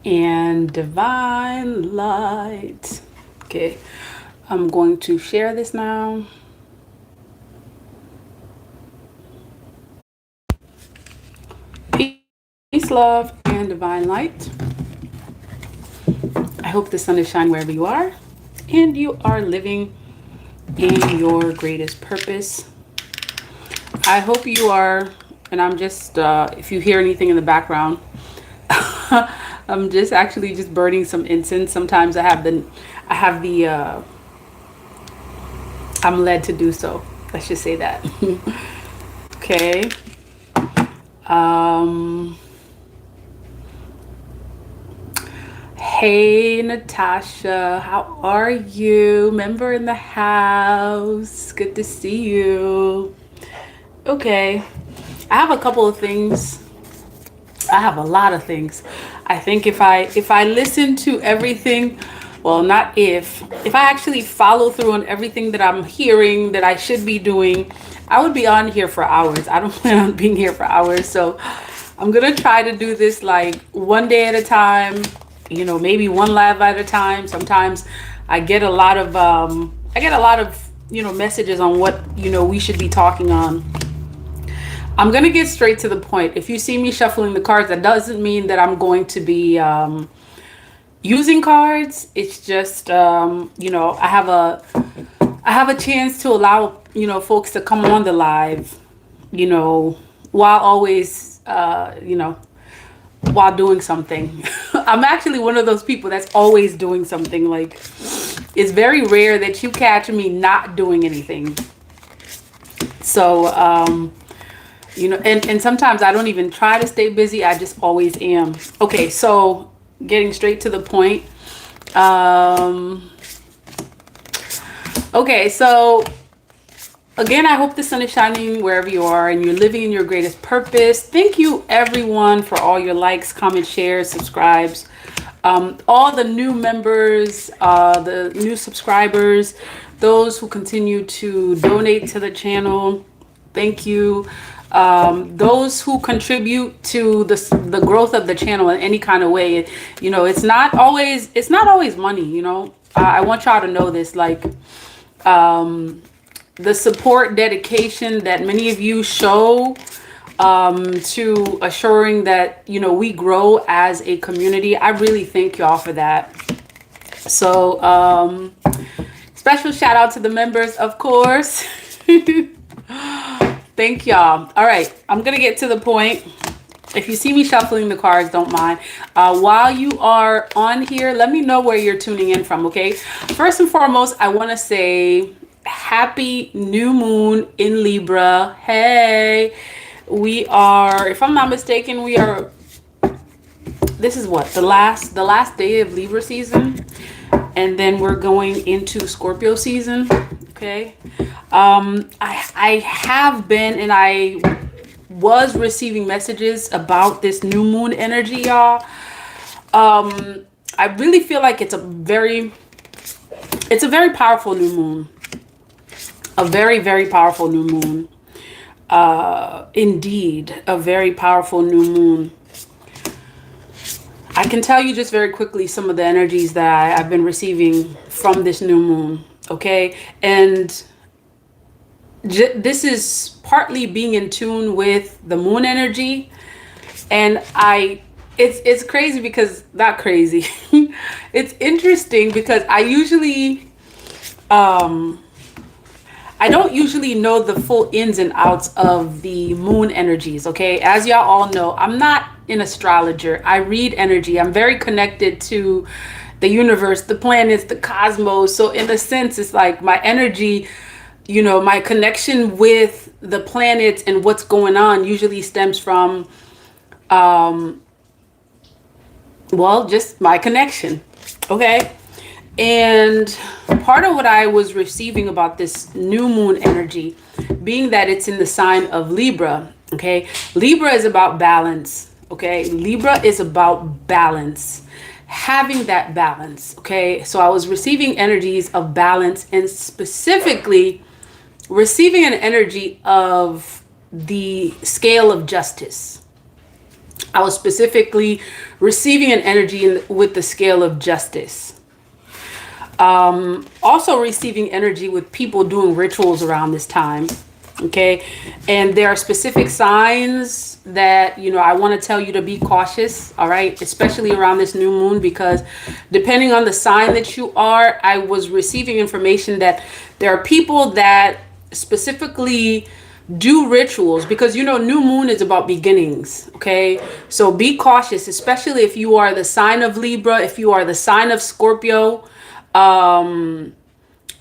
and divine light. Okay, I'm going to share this now. Peace, love, and divine light. I hope the sun is shining wherever you are and you are living in your greatest purpose. I hope you are, and I'm just, if you hear anything in the background, I'm just actually just burning some incense. Sometimes I'm led to do so. Let's just say that. Okay. Um, hey, Natasha, how are you? Member in the house. Good to see you. Okay. I have a couple of things. I have a lot of things. I think if I listen to everything, well, not if I actually follow through on everything that I'm hearing that I should be doing, I would be on here for hours. I don't plan on being here for hours. So I'm going to try to do this like one day at a time, maybe one live at a time. Sometimes I get a lot of messages on what, we should be talking on. I'm going to get straight to the point. If you see me shuffling the cards, that doesn't mean that I'm going to be using cards. It's just, I have a chance to allow, folks to come on the live, while always, while doing something. I'm actually one of those people that's always doing something. Like, it's very rare that you catch me not doing anything. So, and sometimes I don't even try to stay busy. I just always am. Okay, so getting straight to the point. Okay, so again, I hope the sun is shining wherever you are and you're living in your greatest purpose. Thank you, everyone, for all your likes, comments, shares, subscribes. All the new members, the new subscribers, those who continue to donate to the channel. Thank you. Those who contribute to the growth of the channel in any kind of way. It's not always money. I want y'all to know this. Like, the support, dedication that many of you show to assuring that we grow as a community. I really thank y'all for that. So special shout out to the members, of course. Thank y'all. All right, I'm gonna get to the point. If you see me shuffling the cards, don't mind. While you are on here, let me know where you're tuning in from, okay? First and foremost, I want to say happy new moon in Libra. Hey, we are, if I'm not mistaken, this is what, the last day of Libra season. And then we're going into Scorpio season, okay? I have been, and I was receiving messages about this new moon energy, y'all. I really feel like it's a very powerful new moon. A very, very powerful new moon. Indeed, a very powerful new moon. I can tell you just very quickly some of the energies that I've been receiving from this new moon, okay? And this is partly being in tune with the moon energy. And it's crazy because, not crazy. It's interesting because I don't usually know the full ins and outs of the moon energies, okay? As y'all all know, I'm not an astrologer. I read energy. I'm very connected to the universe, the planets, the cosmos. So in a sense, it's like my energy, my connection with the planets and what's going on usually stems from, just my connection, okay? And part of what I was receiving about this new moon energy, being that it's in the sign of Libra, okay? Libra is about balance, okay? Libra is about balance, having that balance, okay? So I was receiving energies of balance, and specifically receiving an energy of the scale of justice. I was specifically receiving an energy with the scale of justice. Also receiving energy with people doing rituals around this time. Okay. And there are specific signs that, I want to tell you to be cautious. All right. Especially around this new moon, because depending on the sign that you are, I was receiving information that there are people that specifically do rituals, because new moon is about beginnings. Okay. So be cautious, especially if you are the sign of Libra, if you are the sign of Scorpio.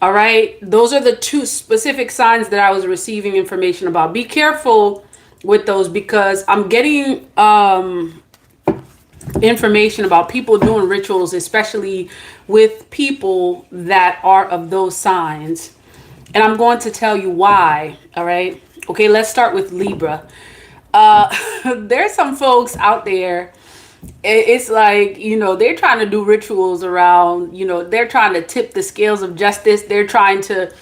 All right. Those are the two specific signs that I was receiving information about. Be careful with those, because I'm getting information about people doing rituals, especially with people that are of those signs. And I'm going to tell you why. All right. Okay. Let's start with Libra. There's some folks out there. It's like, they're trying to do rituals around, they're trying to tip the scales of justice. They're trying to,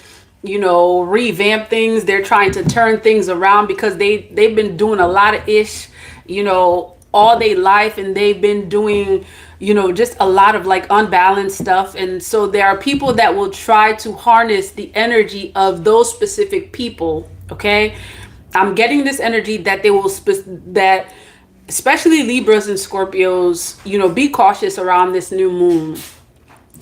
revamp things. They're trying to turn things around, because they've been doing a lot of ish, all their life. And they've been doing, just a lot of like unbalanced stuff. And so there are people that will try to harness the energy of those specific people. Okay. I'm getting this energy that they will, that especially Libras and Scorpios, be cautious around this new moon.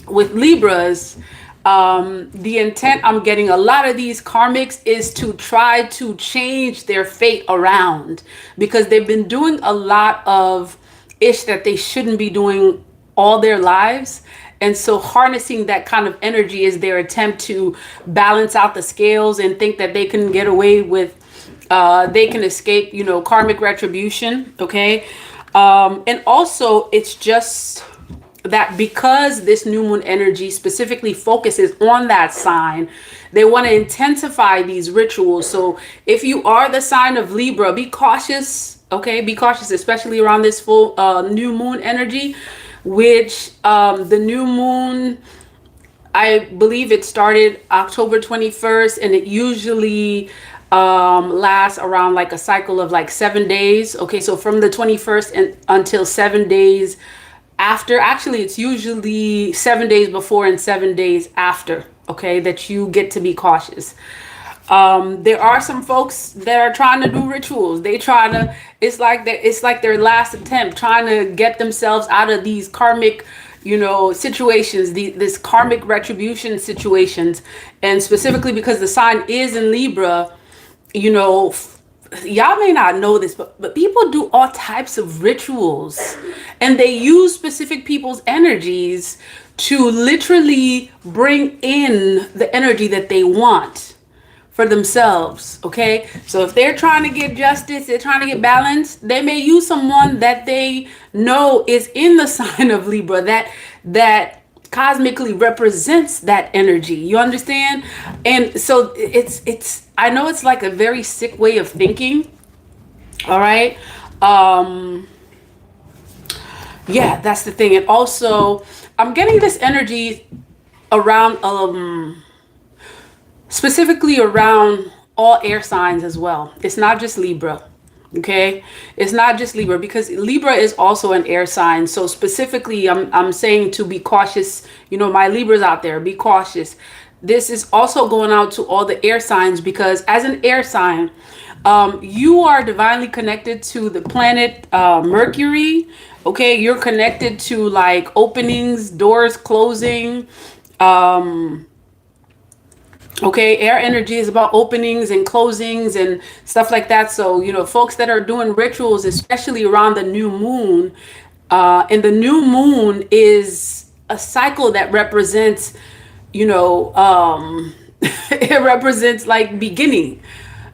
With Libras, the intent I'm getting, a lot of these karmics, is to try to change their fate around, because they've been doing a lot of ish that they shouldn't be doing all their lives. And so harnessing that kind of energy is their attempt to balance out the scales and think that they can get away with they can escape, karmic retribution. Okay. And also it's just that because this new moon energy specifically focuses on that sign, they want to intensify these rituals. So if you are the sign of Libra, be cautious. Okay. Be cautious, especially around this full new moon energy, which the new moon, I believe it started October 21st, and it usually lasts around like a cycle of like 7 days. Okay, so from the 21st and until 7 days after. Actually, it's usually 7 days before and 7 days after. Okay, that you get to be cautious. There are some folks that are trying to do rituals. They try to, it's like their last attempt, trying to get themselves out of these karmic situations, this karmic retribution situations. And specifically because the sign is in Libra, y'all may not know this, but people do all types of rituals, and they use specific people's energies to literally bring in the energy that they want for themselves. Okay, so if they're trying to get justice, they're trying to get balance, they may use someone that they know is in the sign of Libra, that cosmically represents that energy. You understand? And so it's I know it's like a very sick way of thinking. All right. Yeah, that's the thing. And also I'm getting this energy around specifically around all air signs as well. It's not just Libra. Okay, it's not just Libra, because Libra is also an air sign. So specifically, I'm saying to be cautious. My Libras out there, be cautious. This is also going out to all the air signs, because as an air sign, you are divinely connected to the planet Mercury. Okay, you're connected to like openings, doors closing. Okay, air energy is about openings and closings and stuff like that. So, folks that are doing rituals, especially around the new moon, and the new moon is a cycle that represents, it represents like beginning.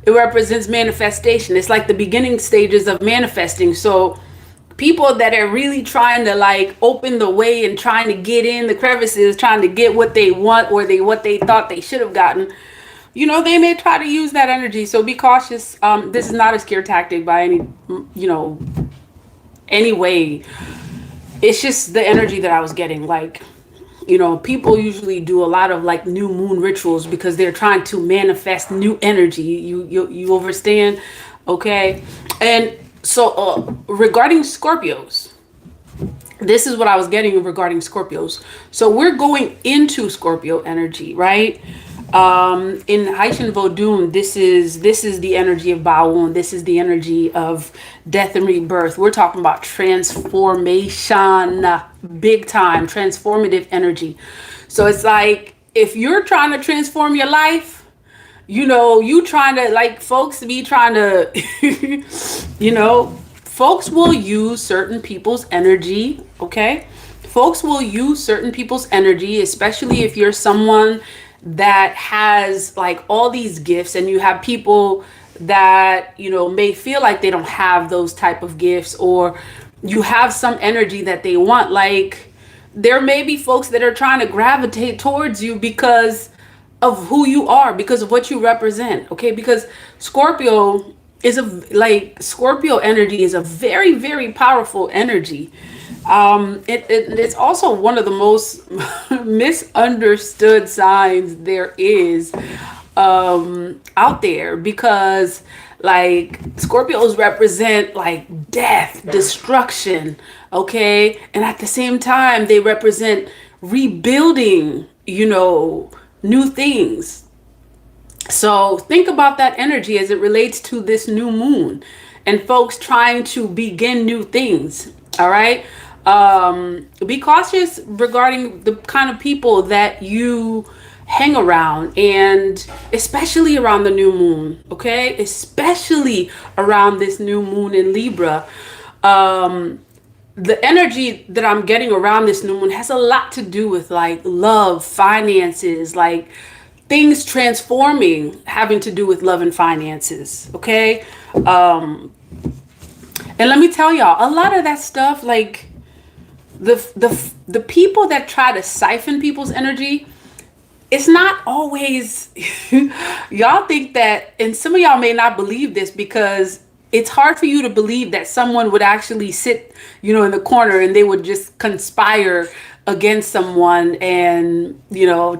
It represents manifestation. It's like the beginning stages of manifesting. So people that are really trying to like open the way and trying to get in the crevices, trying to get what they want, or what they thought they should have gotten, they may try to use that energy. So be cautious. This is not a scare tactic by any way. It's just the energy that I was getting. Like, people usually do a lot of like new moon rituals because they're trying to manifest new energy. You understand? Okay. And So, regarding Scorpios, this is what I was getting regarding Scorpios. So we're going into Scorpio energy, right? In Haitian Vodun, this is the energy of Baoun. This is the energy of death and rebirth. We're talking about transformation, big time, transformative energy. So it's like if you're trying to transform your life, you trying to, like, folks be trying to, folks will use certain people's energy, okay? Folks will use certain people's energy, especially if you're someone that has like all these gifts, and you have people that, may feel like they don't have those type of gifts, or you have some energy that they want. Like, there may be folks that are trying to gravitate towards you because of who you are, because of what you represent, okay? Because Scorpio Scorpio energy is a very, very powerful energy. It's also one of the most misunderstood signs there is out there, because like Scorpios represent like death, destruction, okay? And at the same time, they represent rebuilding, new things. So think about that energy as it relates to this new moon and folks trying to begin new things. All right. Be cautious regarding the kind of people that you hang around, and especially around the new moon. Okay. Especially around this new moon in Libra. The energy that I'm getting around this new moon has a lot to do with like love, finances, like things transforming, having to do with love and finances. Okay. And let me tell y'all, a lot of that stuff, like the people that try to siphon people's energy, it's not always y'all think that, and some of y'all may not believe this, because it's hard for you to believe that someone would actually sit, in the corner, and they would just conspire against someone and,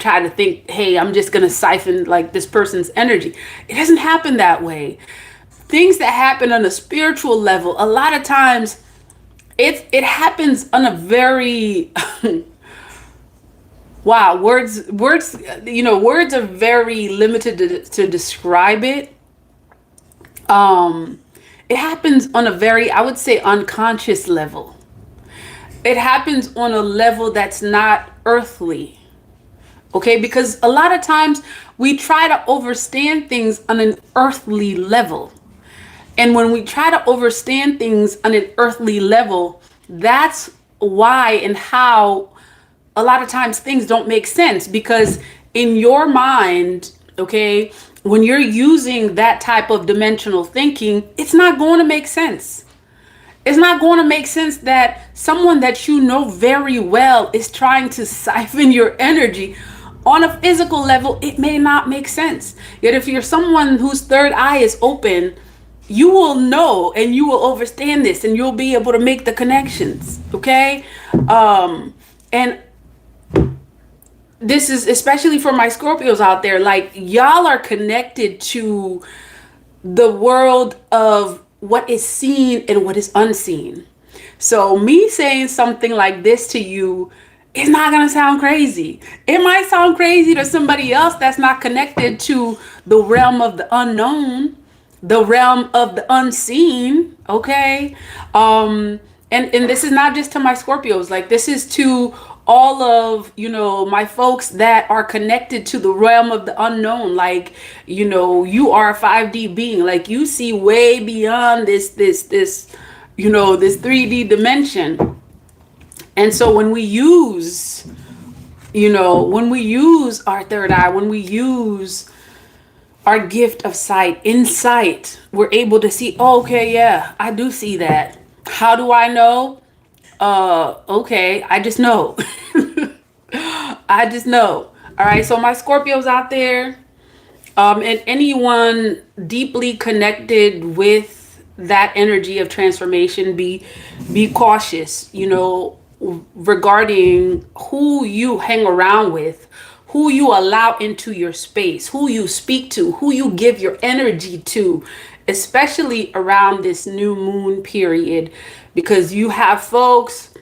try to think, hey, I'm just going to siphon like this person's energy. It doesn't happen that way. Things that happen on a spiritual level, a lot of times it happens on a very wow, words words are very limited to describe it. It happens on a very, I would say, unconscious level. It happens on a level that's not earthly. Okay, because a lot of times we try to overstand things on an earthly level. And when we try to overstand things on an earthly level, that's why and how a lot of times things don't make sense, because in your mind, okay, when you're using that type of dimensional thinking, it's not going to make sense. It's not going to make sense that someone that you know very well is trying to siphon your energy. On a physical level, it may not make sense. Yet if you're someone whose third eye is open, you will know and you will understand this, and you'll be able to make the connections. Okay. And this is especially for my Scorpios out there. Like, y'all are connected to the world of what is seen and what is unseen. So me saying something like this to you is not going to sound crazy. It might sound crazy to somebody else that's not connected to the realm of the unknown, the realm of the unseen. Okay. And this is not just to my Scorpios. Like, this is to all of, my folks that are connected to the realm of the unknown. Like, you are a 5D being. Like, you see way beyond this 3D dimension. And so when we use, our third eye, when we use our gift of sight, insight, we're able to see, oh, okay, yeah, I do see that. How do I know? Okay, I just know. I just know. All right, so my Scorpios out there, and anyone deeply connected with that energy of transformation, be cautious, regarding who you hang around with, who you allow into your space, who you speak to, who you give your energy to. especially around this new moon period, because you have folks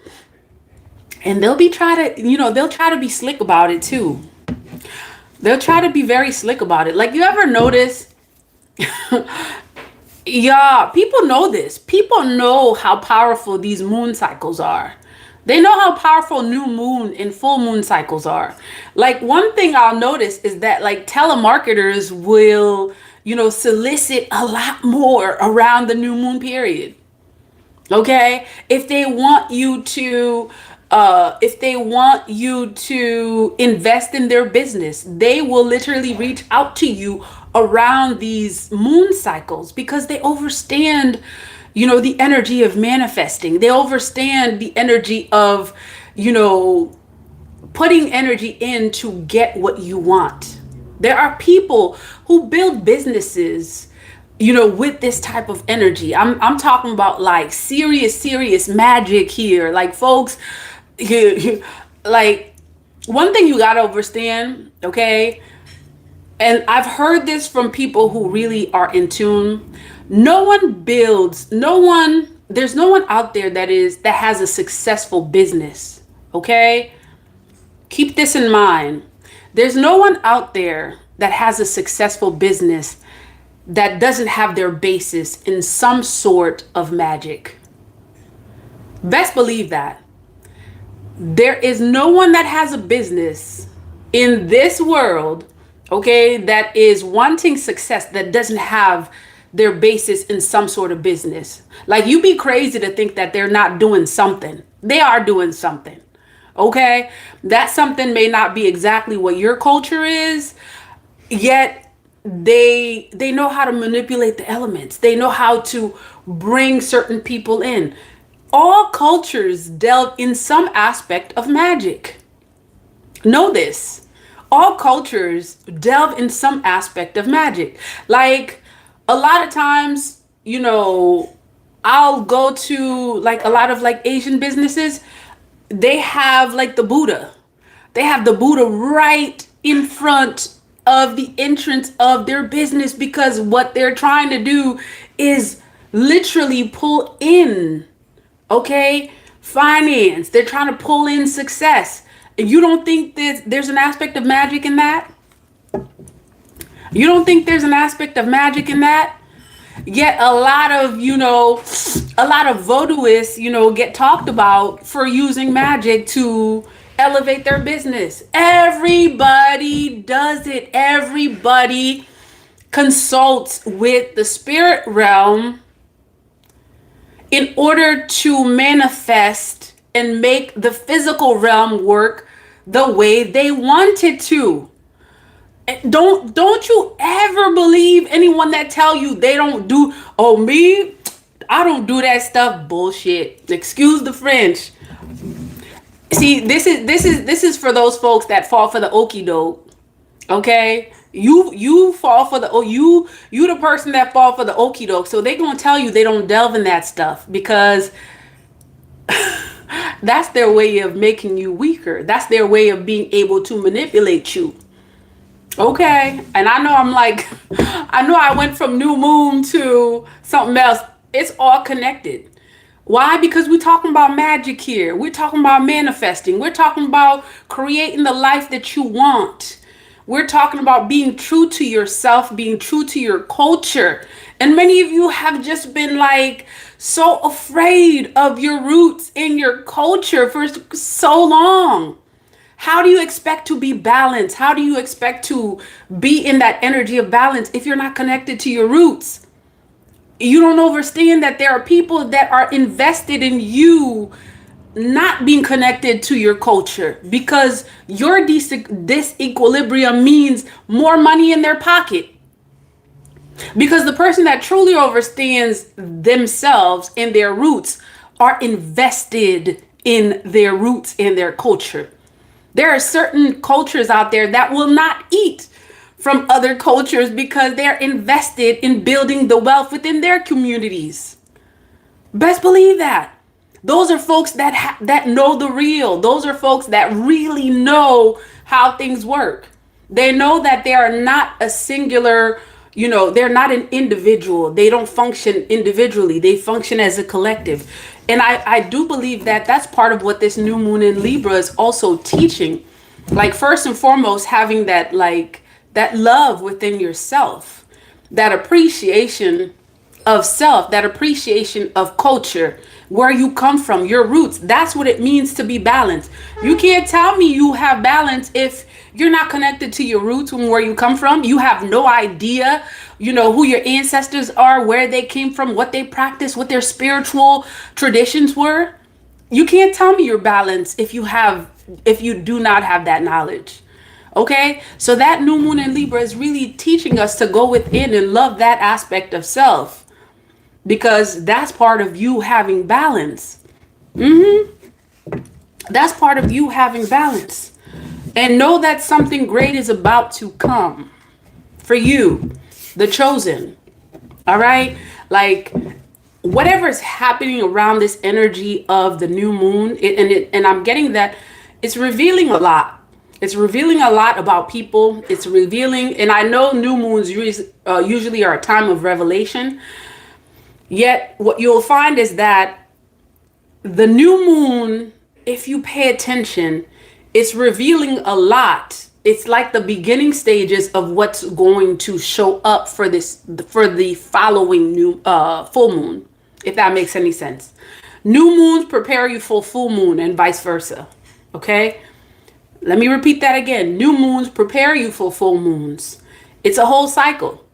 and they'll try to be slick about it too. They'll try to be very slick about it. Like, you ever notice, yeah, people know this. People know how powerful these moon cycles are. They know how powerful new moon and full moon cycles are. Like, one thing I'll notice is that, like, telemarketers will, solicit a lot more around the new moon period. Okay? If they want you to invest in their business, they will literally reach out to you around these moon cycles, because they understand, the energy of manifesting. They understand the energy of, putting energy in to get what you want. There are people who build businesses, with this type of energy. I'm talking about, like, serious magic here. Like, folks, like, one thing you gotta understand, okay? And I've heard this from people who really are in tune. There's no one out there that has a successful business, okay? Keep this in mind. There's no one out there that has a successful business that doesn't have their basis in some sort of magic. Best believe that. There is no one that has a business in this world, okay, that is wanting success that doesn't have their basis in some sort of business. Like, you'd be crazy to think that they're not doing something. They are doing something. Okay? That something may not be exactly what your culture is, yet they know how to manipulate the elements. They know how to bring certain people in. All cultures delve in some aspect of magic. Know this. All cultures delve in some aspect of magic. Like, a lot of times, I'll go to, like, a lot of, like, Asian businesses. They have, like, the Buddha. They have the Buddha right in front of the entrance of their business, because what they're trying to do is literally pull in, okay, finance. They're trying to pull in success. You don't think that there's an aspect of magic in that? You don't think there's an aspect of magic in that? Yet a lot of voodooists, get talked about for using magic to elevate their business. Everybody does it. Everybody consults with the spirit realm in order to manifest and make the physical realm work the way they want it to. Don't you ever believe anyone that tell you they don't do, oh, me, I don't do that stuff. Bullshit. Excuse the French. See, this is for those folks that fall for the okie doke. Okay? You fall for you the person that fall for the okie doke. So they gonna tell you they don't delve in that stuff, because that's their way of making you weaker. That's their way of being able to manipulate you. Okay? And I know I went from new moon to something else. It's all connected. Why? Because we're talking about magic here. We're talking about manifesting. We're talking about creating the life that you want. We're talking about being true to yourself, being true to your culture. And many of you have just been, like, so afraid of your roots in your culture for so long. How do you expect to be balanced? How do you expect to be in that energy of balance if you're not connected to your roots? You don't understand that there are people that are invested in you not being connected to your culture, because your disequilibrium means more money in their pocket. Because the person that truly understands themselves and their roots are invested in their roots and their culture. There are certain cultures out there that will not eat from other cultures because they're invested in building the wealth within their communities. Best believe that. Those are folks that know the real. Those are folks that really know how things work. They know that they are not a singular, They're not an individual. They don't function individually. They function as a collective. And I do believe that that's part of what this new moon in Libra is also teaching. Like, first and foremost, having that, like, that love within yourself, that appreciation of self, that appreciation of culture, where you come from, your roots. That's what it means to be balanced. You can't tell me you have balance if you're not connected to your roots and where you come from. You have no idea, who your ancestors are, where they came from, what they practiced, what their spiritual traditions were. You can't tell me you're balanced if you do not have that knowledge. Okay? So that new moon in Libra is really teaching us to go within and love that aspect of self, because that's part of you having balance. That's part of you having balance. And know that something great is about to come for you, the chosen. All right? Like, whatever is happening around this energy of the new moon, and I'm getting that it's revealing a lot. It's revealing a lot about people. It's revealing, and I know new moons usually are a time of revelation. Yet what you'll find is that the new moon, if you pay attention, it's revealing a lot. It's like the beginning stages of what's going to show up for the following new full moon, if that makes any sense. New moons prepare you for full moon and vice versa. Okay? Let me repeat that again. New moons prepare you for full moons. It's a whole cycle.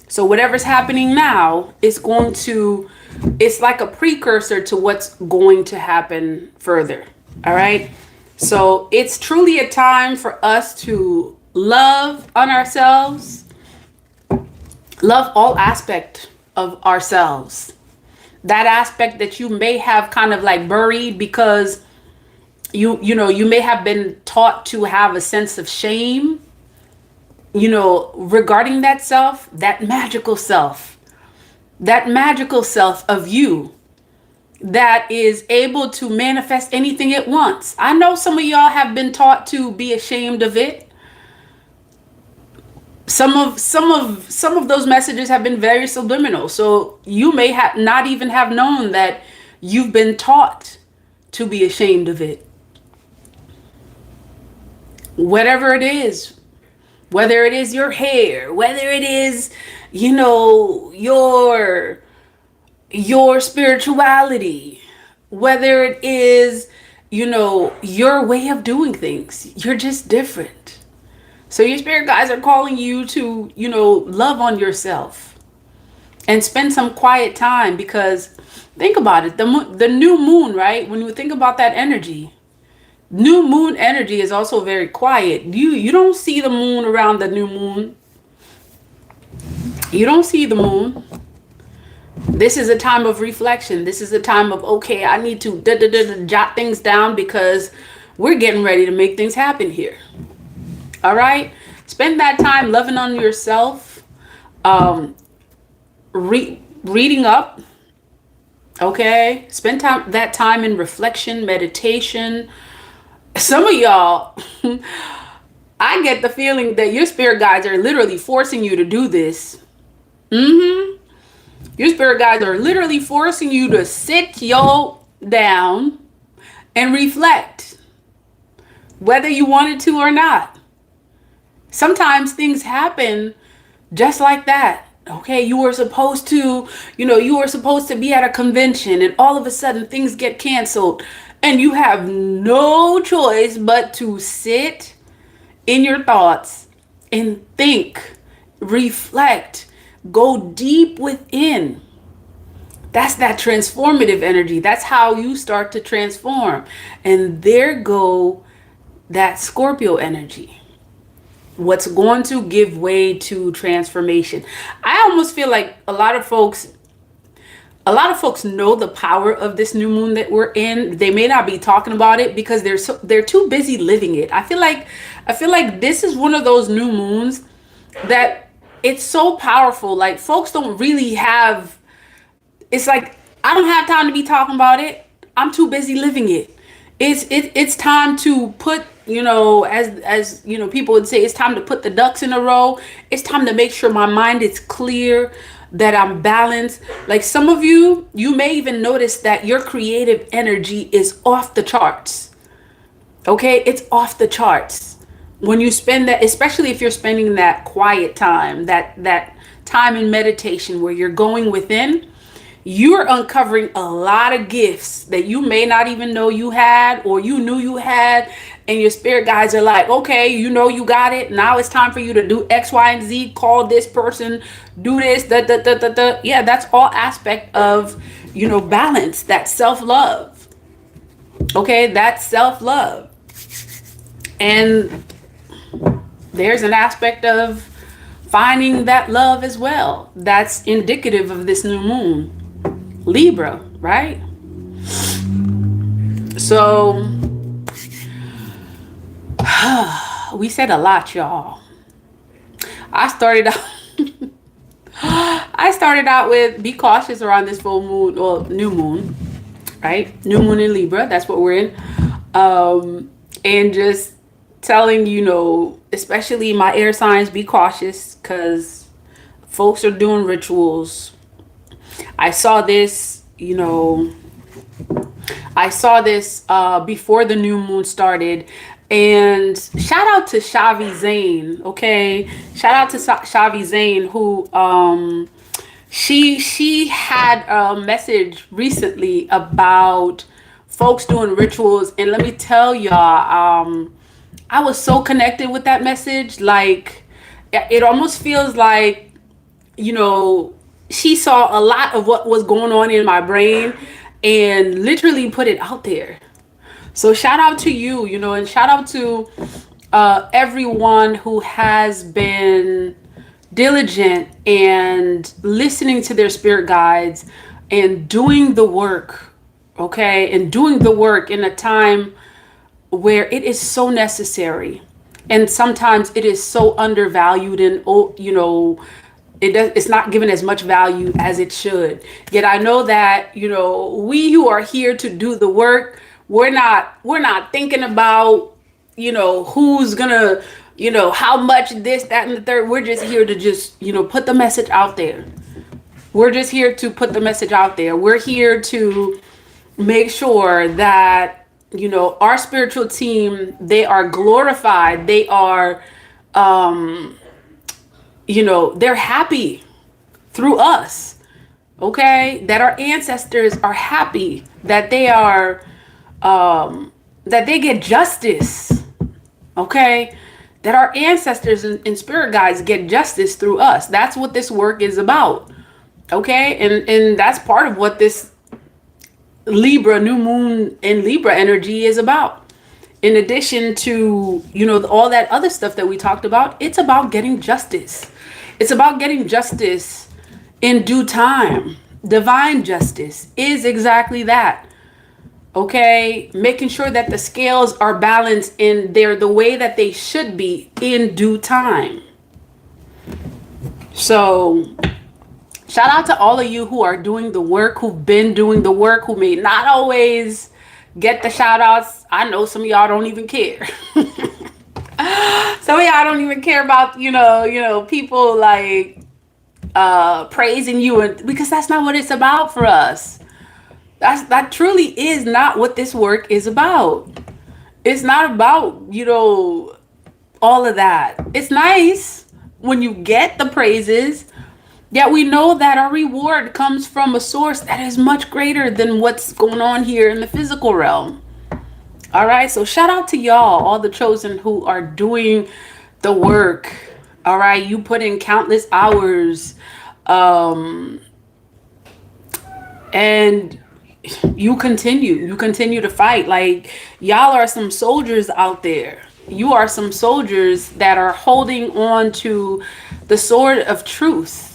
So whatever's happening now it's like a precursor to what's going to happen further. All right. So it's truly a time for us to love on ourselves, love all aspect of ourselves. That aspect that you may have kind of like buried because you may have been taught to have a sense of shame, regarding that self, that magical self of you that is able to manifest anything it wants. I know some of y'all have been taught to be ashamed of it. Some of those messages have been very subliminal. So you may have not even have known that you've been taught to be ashamed of it. Whatever it is, whether it is your hair, whether it is, your spirituality, whether it is, your way of doing things, you're just different. So your spirit guides are calling you to, love on yourself and spend some quiet time, because think about it. The new moon, right? When you think about that energy, new moon energy is also very quiet. You don't see the moon around the new moon. You don't see the moon. This is a time of reflection. This is a time of, okay, I need to jot things down because we're getting ready to make things happen here. All right? Spend that time loving on yourself, reading up. Okay? Spend that time in reflection, meditation. Some of y'all, I get the feeling that your spirit guides are literally forcing you to do this. Your spirit guides are literally forcing you to sit down and reflect, whether you wanted to or not. Sometimes things happen just like that. Okay, you were supposed to be at a convention and all of a sudden things get canceled and you have no choice but to sit in your thoughts and think, reflect, go deep within. That's that transformative energy. That's how you start to transform. And there go that Scorpio energy. What's going to give way to transformation. I almost feel like a lot of folks know the power of this new moon that we're in. They may not be talking about it because they're too busy living it. I feel like this is one of those new moons that it's so powerful. Like, folks don't really it's like, I don't have time to be talking about it. I'm too busy living it. It's time to put, as people would say, it's time to put the ducks in a row. It's time to make sure my mind is clear, that I'm balanced. Like some of you may even notice that your creative energy is off the charts. Okay, it's off the charts when you spend that, especially if you're spending that quiet time, that time in meditation where you're going within. You're uncovering a lot of gifts that you may not even know you had, or you knew you had, and your spirit guides are like, okay, you got it. Now it's time for you to do X, Y, and Z. Call this person, do this, da, da, da, da, da. Yeah, that's all aspect of, balance, that self-love. Okay, that's self-love. And there's an aspect of finding that love as well. That's indicative of this new moon. Libra, right? So we said a lot, y'all. I started out with be cautious around this full moon or new moon, right? New moon in Libra, that's what we're in. And just telling, especially my air signs, be cautious because folks are doing rituals. I saw this before the new moon started. And shout out to Shavi Zane, okay? Shout out to Shavi Zane, who she had a message recently about folks doing rituals. And let me tell y'all, I was so connected with that message. Like, it almost feels like, she saw a lot of what was going on in my brain and literally put it out there. So shout out to you, and shout out to everyone who has been diligent and listening to their spirit guides and doing the work, okay? And doing the work in a time where it is so necessary. And sometimes it is so undervalued and, it's not given as much value as it should. Yet I know that, we who are here to do the work, we're not thinking about, who's gonna, how much this, that, and the third. We're just here to just, put the message out there. We're just here to put the message out there. We're here to make sure that, our spiritual team, they are glorified. They are, they're happy through us, okay? That our ancestors are happy, that they are, that they get justice, okay? That our ancestors and spirit guides get justice through us. That's what this work is about, okay? And that's part of what this Libra, new moon and Libra energy is about. In addition to, all that other stuff that we talked about, it's about getting justice. It's about getting justice in due time. Divine justice is exactly that. Okay? Making sure that the scales are balanced and they're the way that they should be in due time. So, shout out to all of you who are doing the work, who've been doing the work, who may not always get the shout outs. I know some of y'all don't even care. Some of y'all don't even care about, people like praising you, and because that's not what it's about for us. That truly is not what this work is about. It's not about, all of that. It's nice when you get the praises. Yet we know that our reward comes from a source that is much greater than what's going on here in the physical realm. All right. So shout out to y'all, all the chosen who are doing the work. All right. You put in countless hours. And you continue to fight. Like, y'all are some soldiers out there. You are some soldiers that are holding on to the sword of truth.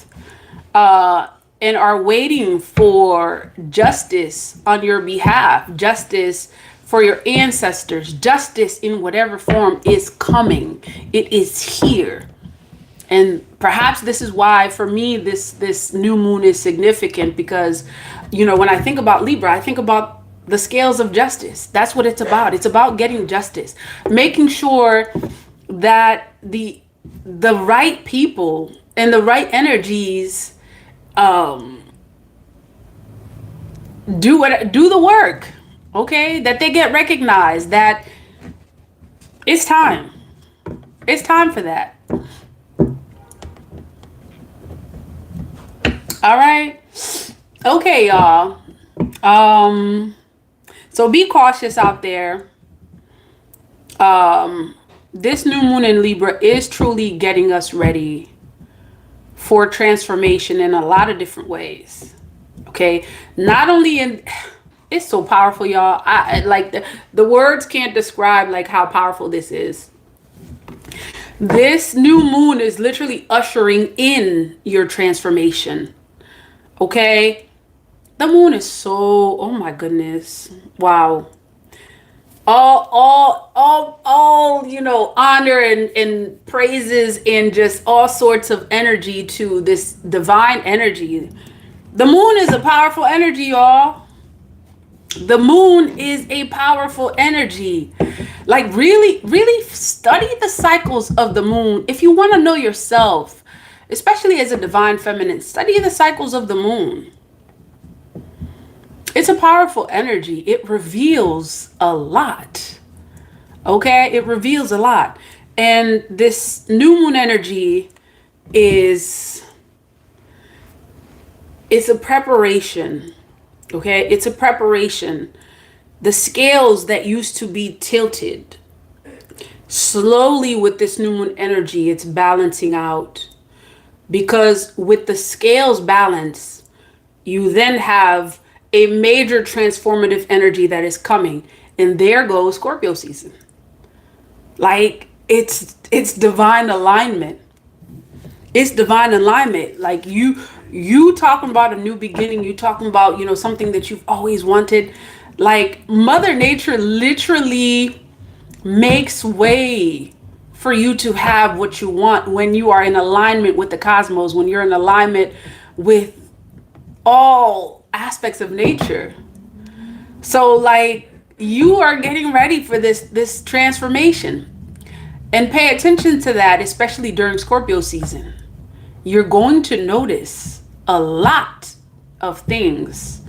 And are waiting for justice on your behalf, justice for your ancestors, justice in whatever form is coming. It is here. And perhaps this is why, for me, this new moon is significant, because, when I think about Libra, I think about the scales of justice. That's what it's about. It's about getting justice, making sure that the right people and the right energies do the work. Okay, that they get recognized. That it's time. It's time for that. All right. Okay, y'all. So be cautious out there. This new moon in Libra is truly getting us ready for transformation in a lot of different ways. Okay, not only in, it's so powerful, y'all. I like the words can't describe like how powerful this is. This new moon is literally ushering in your transformation. Okay, the moon is so, oh my goodness, wow. All you know, honor and praises and just all sorts of energy to this divine energy. The moon is a powerful energy, y'all. The moon is a powerful energy. Like really, really study the cycles of the moon. If you want to know yourself, especially as a divine feminine, study the cycles of the moon. It's a powerful energy. It reveals a lot. Okay? It reveals a lot. And this new moon energy it's a preparation. Okay? It's a preparation. The scales that used to be tilted, slowly with this new moon energy, it's balancing out. Because with the scales balance, you then have a major transformative energy that is coming, and there goes Scorpio season. Like it's divine alignment. It's divine alignment. Like you talking about a new beginning. You talking about, you know, something that you've always wanted. Like Mother Nature literally makes way for you to have what you want when you are in alignment with the cosmos. When you're in alignment with all aspects of nature. So like you are getting ready for this transformation, and pay attention to that, especially during Scorpio season. You're going to notice a lot of things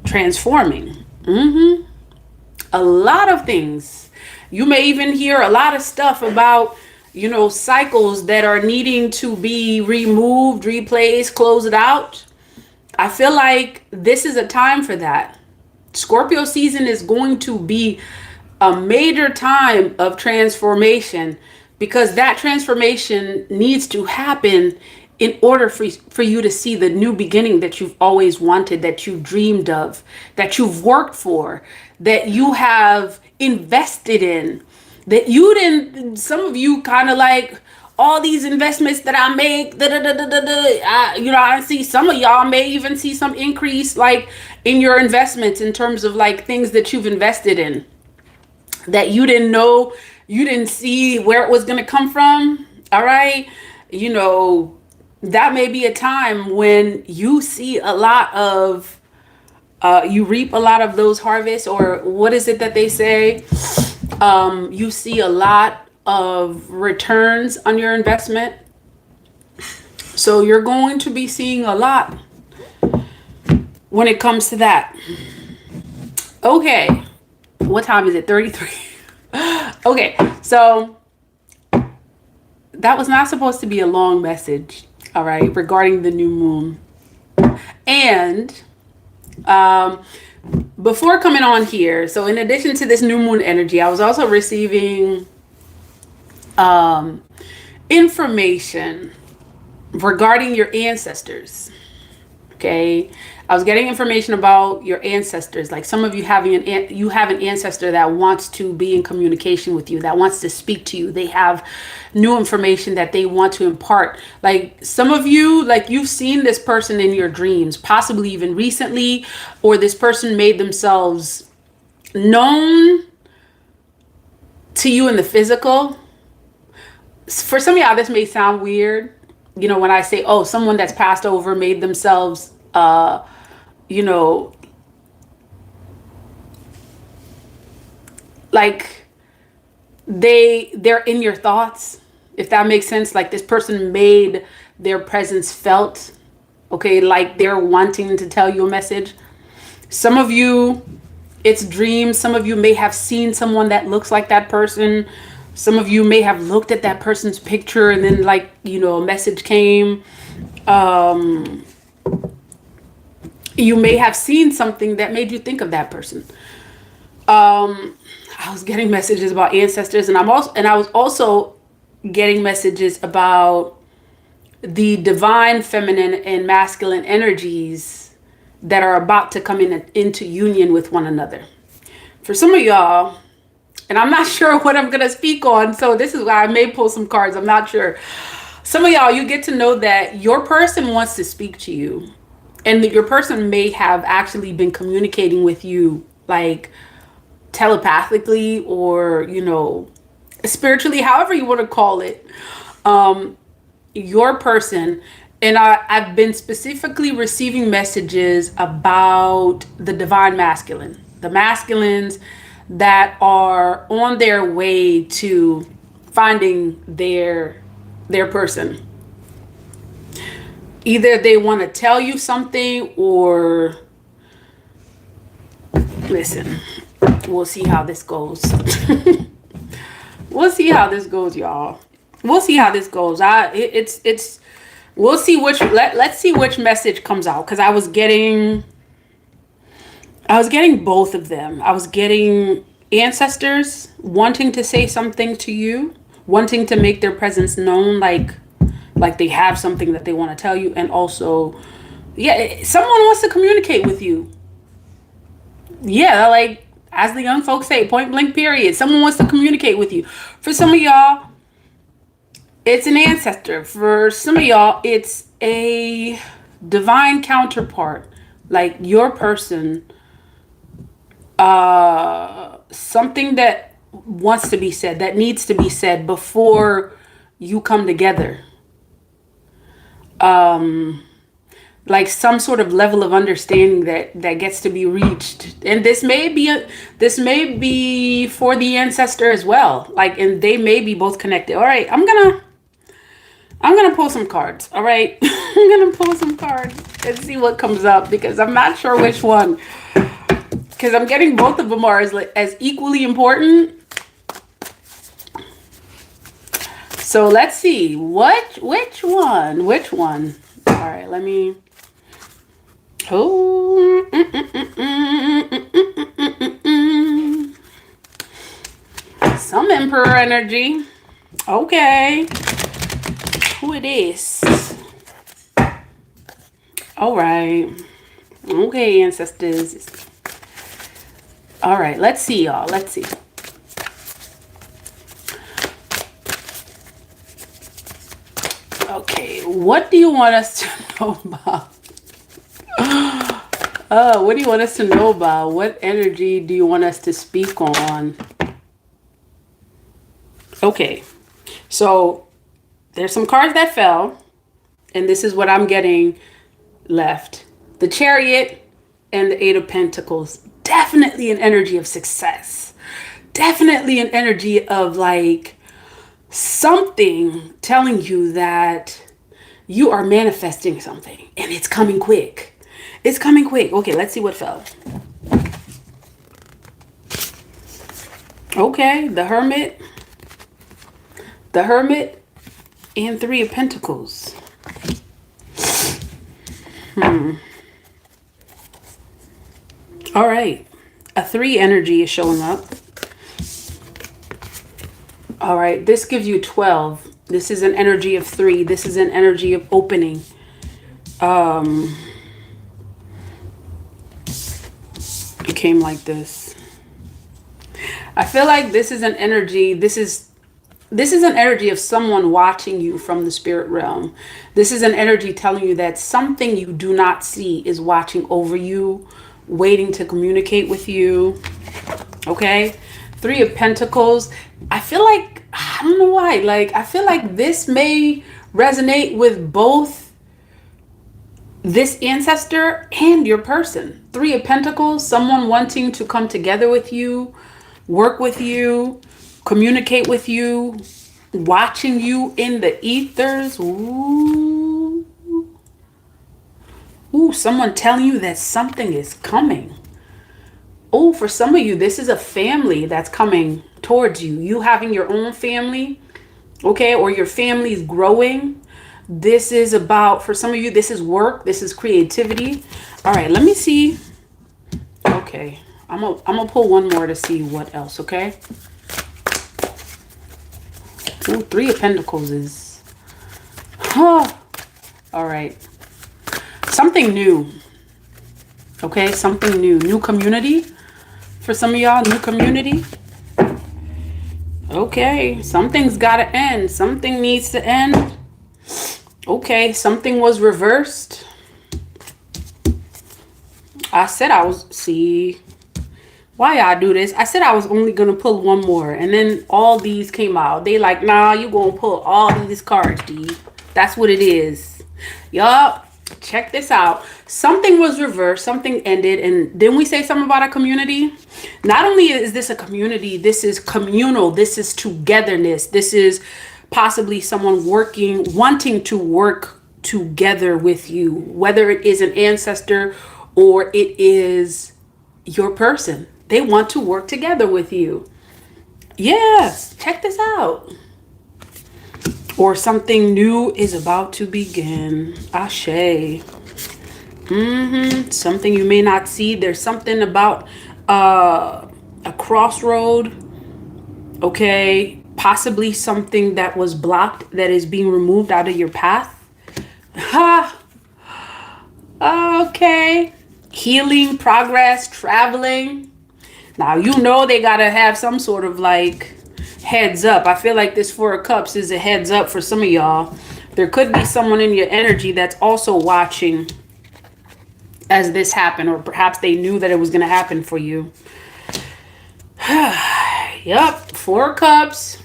transforming. A lot of things. You may even hear a lot of stuff about, you know, cycles that are needing to be removed, replaced, closed out. I feel like this is a time for that. Scorpio season is going to be a major time of transformation, because that transformation needs to happen in order for you to see the new beginning that you've always wanted, that you've dreamed of, that you've worked for, that you have invested in, that you didn't, some of you kind of like, all these investments that I make, you know, I see some of y'all may even see some increase like in your investments in terms of like things that you've invested in that you didn't know, you didn't see where it was going to come from. All right. You know, that may be a time when you see a lot of, you reap a lot of those harvests, or what is it that they say? You see a lot of returns on your investment. So you're going to be seeing a lot when it comes to that. Okay. What time is it? 33. Okay. So that was not supposed to be a long message. All right. Regarding the new moon. And before coming on here, so in addition to this new moon energy, I was also receiving information regarding your ancestors. Okay, I was getting information about your ancestors. Like some of you have an ancestor that wants to be in communication with you, that wants to speak to you. They have new information that they want to impart. Like some of you, like you've seen this person in your dreams, possibly even recently, or this person made themselves known to you in the physical. For some of y'all, this may sound weird, you know, when I say, oh, someone that's passed over made themselves, you know, like they're in your thoughts, if that makes sense. Like this person made their presence felt, okay, like they're wanting to tell you a message. Some of you, it's dreams. Some of you may have seen someone that looks like that person. Some of you may have looked at that person's picture and then, like, you know, a message came. You may have seen something that made you think of that person. I was getting messages about ancestors, and I was also getting messages about the divine feminine and masculine energies that are about to come into union with one another. For some of y'all, and I'm not sure what I'm going to speak on, so this is why I may pull some cards. I'm not sure. Some of y'all, you get to know that your person wants to speak to you, and that your person may have actually been communicating with you, like telepathically, or, you know, spiritually, however you want to call it. Your person, and I've been specifically receiving messages about the divine masculine, the masculines that are on their way to finding their person. Either they want to tell you something, or listen, we'll see how this goes. We'll see how this goes, y'all. We'll see how this goes. We'll see let's see which message comes out, because I was getting both of them. I was getting ancestors wanting to say something to you, wanting to make their presence known, like they have something that they want to tell you, and also, yeah, someone wants to communicate with you. Yeah, like, as the young folks say, point blank period. Someone wants to communicate with you. For some of y'all, it's an ancestor. For some of y'all, it's a divine counterpart, like your person. Something that wants to be said, that needs to be said before you come together. Like some sort of level of understanding that gets to be reached, and this may be for the ancestor as well. Like, and they may be both connected. All right, I'm gonna pull some cards. All right, I'm gonna pull some cards and see what comes up, because I'm not sure which one. Because I'm getting both of them are as equally important. So let's see which one. All right, let me. Oh. Some Emperor energy. Okay. Who it is? All right. Okay, ancestors. All right, let's see, y'all. Let's see. Okay, what do you want us to know about? What do you want us to know about? What energy do you want us to speak on? Okay, so there's some cards that fell, and this is what I'm getting left. The Chariot and the Eight of Pentacles. Definitely an energy of success. Definitely an energy of, like, something telling you that you are manifesting something, and it's coming quick. It's coming quick. Okay, let's see what fell. Okay, the Hermit. The Hermit and Three of Pentacles. All right. A 3 energy is showing up. All right. This gives you 12. This is an energy of 3. This is an energy of opening. It came like this. I feel like this is an energy. This is an energy of someone watching you from the spirit realm. This is an energy telling you that something you do not see is watching over you, waiting to communicate with you. Okay? 3 of Pentacles. I feel like, I don't know why, like, I feel like this may resonate with both this ancestor and your person. 3 of Pentacles, someone wanting to come together with you, work with you, communicate with you, watching you in the ethers. Ooh. Ooh, someone telling you that something is coming. Oh, for some of you, this is a family that's coming towards you. You having your own family, okay, or your family is growing. This is about, for some of you, this is work. This is creativity. All right, let me see. Okay, I'm gonna pull one more to see what else, okay? Ooh, Three of Pentacles is, huh. All right, something new, okay? Something new, new community. For some of y'all, new community. Okay, something's got to end. Something needs to end. Okay, something was reversed. I said I was, see, why y'all do this? I said I was only going to pull one more. And then all these came out. They like, nah, you going to pull all these cards, D. That's what it is. Yup. Check this out. Something was reversed. Something ended. And didn't we say something about a community? Not only is this a community, this is communal. This is togetherness. This is possibly someone wanting to work together with you, whether it is an ancestor or it is your person. They want to work together with you. Yes, check this out. Or something new is about to begin. Ashe. Something you may not see. There's something about a crossroad. Okay. Possibly something that was blocked that is being removed out of your path. Ha. Okay. Healing, progress, traveling. Now, you know they got to have some sort of like heads up. I feel like this Four of Cups is a heads up for some of y'all. There could be someone in your energy that's also watching as this happened, or perhaps they knew that it was going to happen for you. Yep, Four of Cups,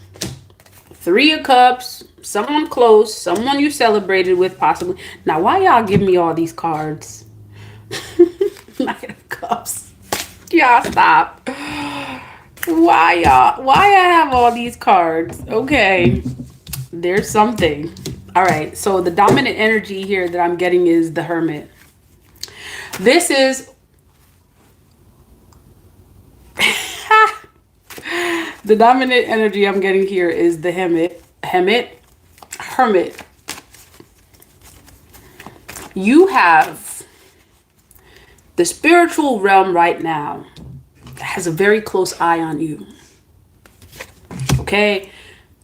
Three of Cups, someone close, someone you celebrated with possibly. Now, why y'all give me all these cards? Knight of Cups. Y'all stop. Why I have all these cards? Okay, there's something. All right, so the dominant energy here that I'm getting is the Hermit. This is the dominant energy I'm getting here is the Hermit. You have the spiritual realm right now has a very close eye on you. Okay,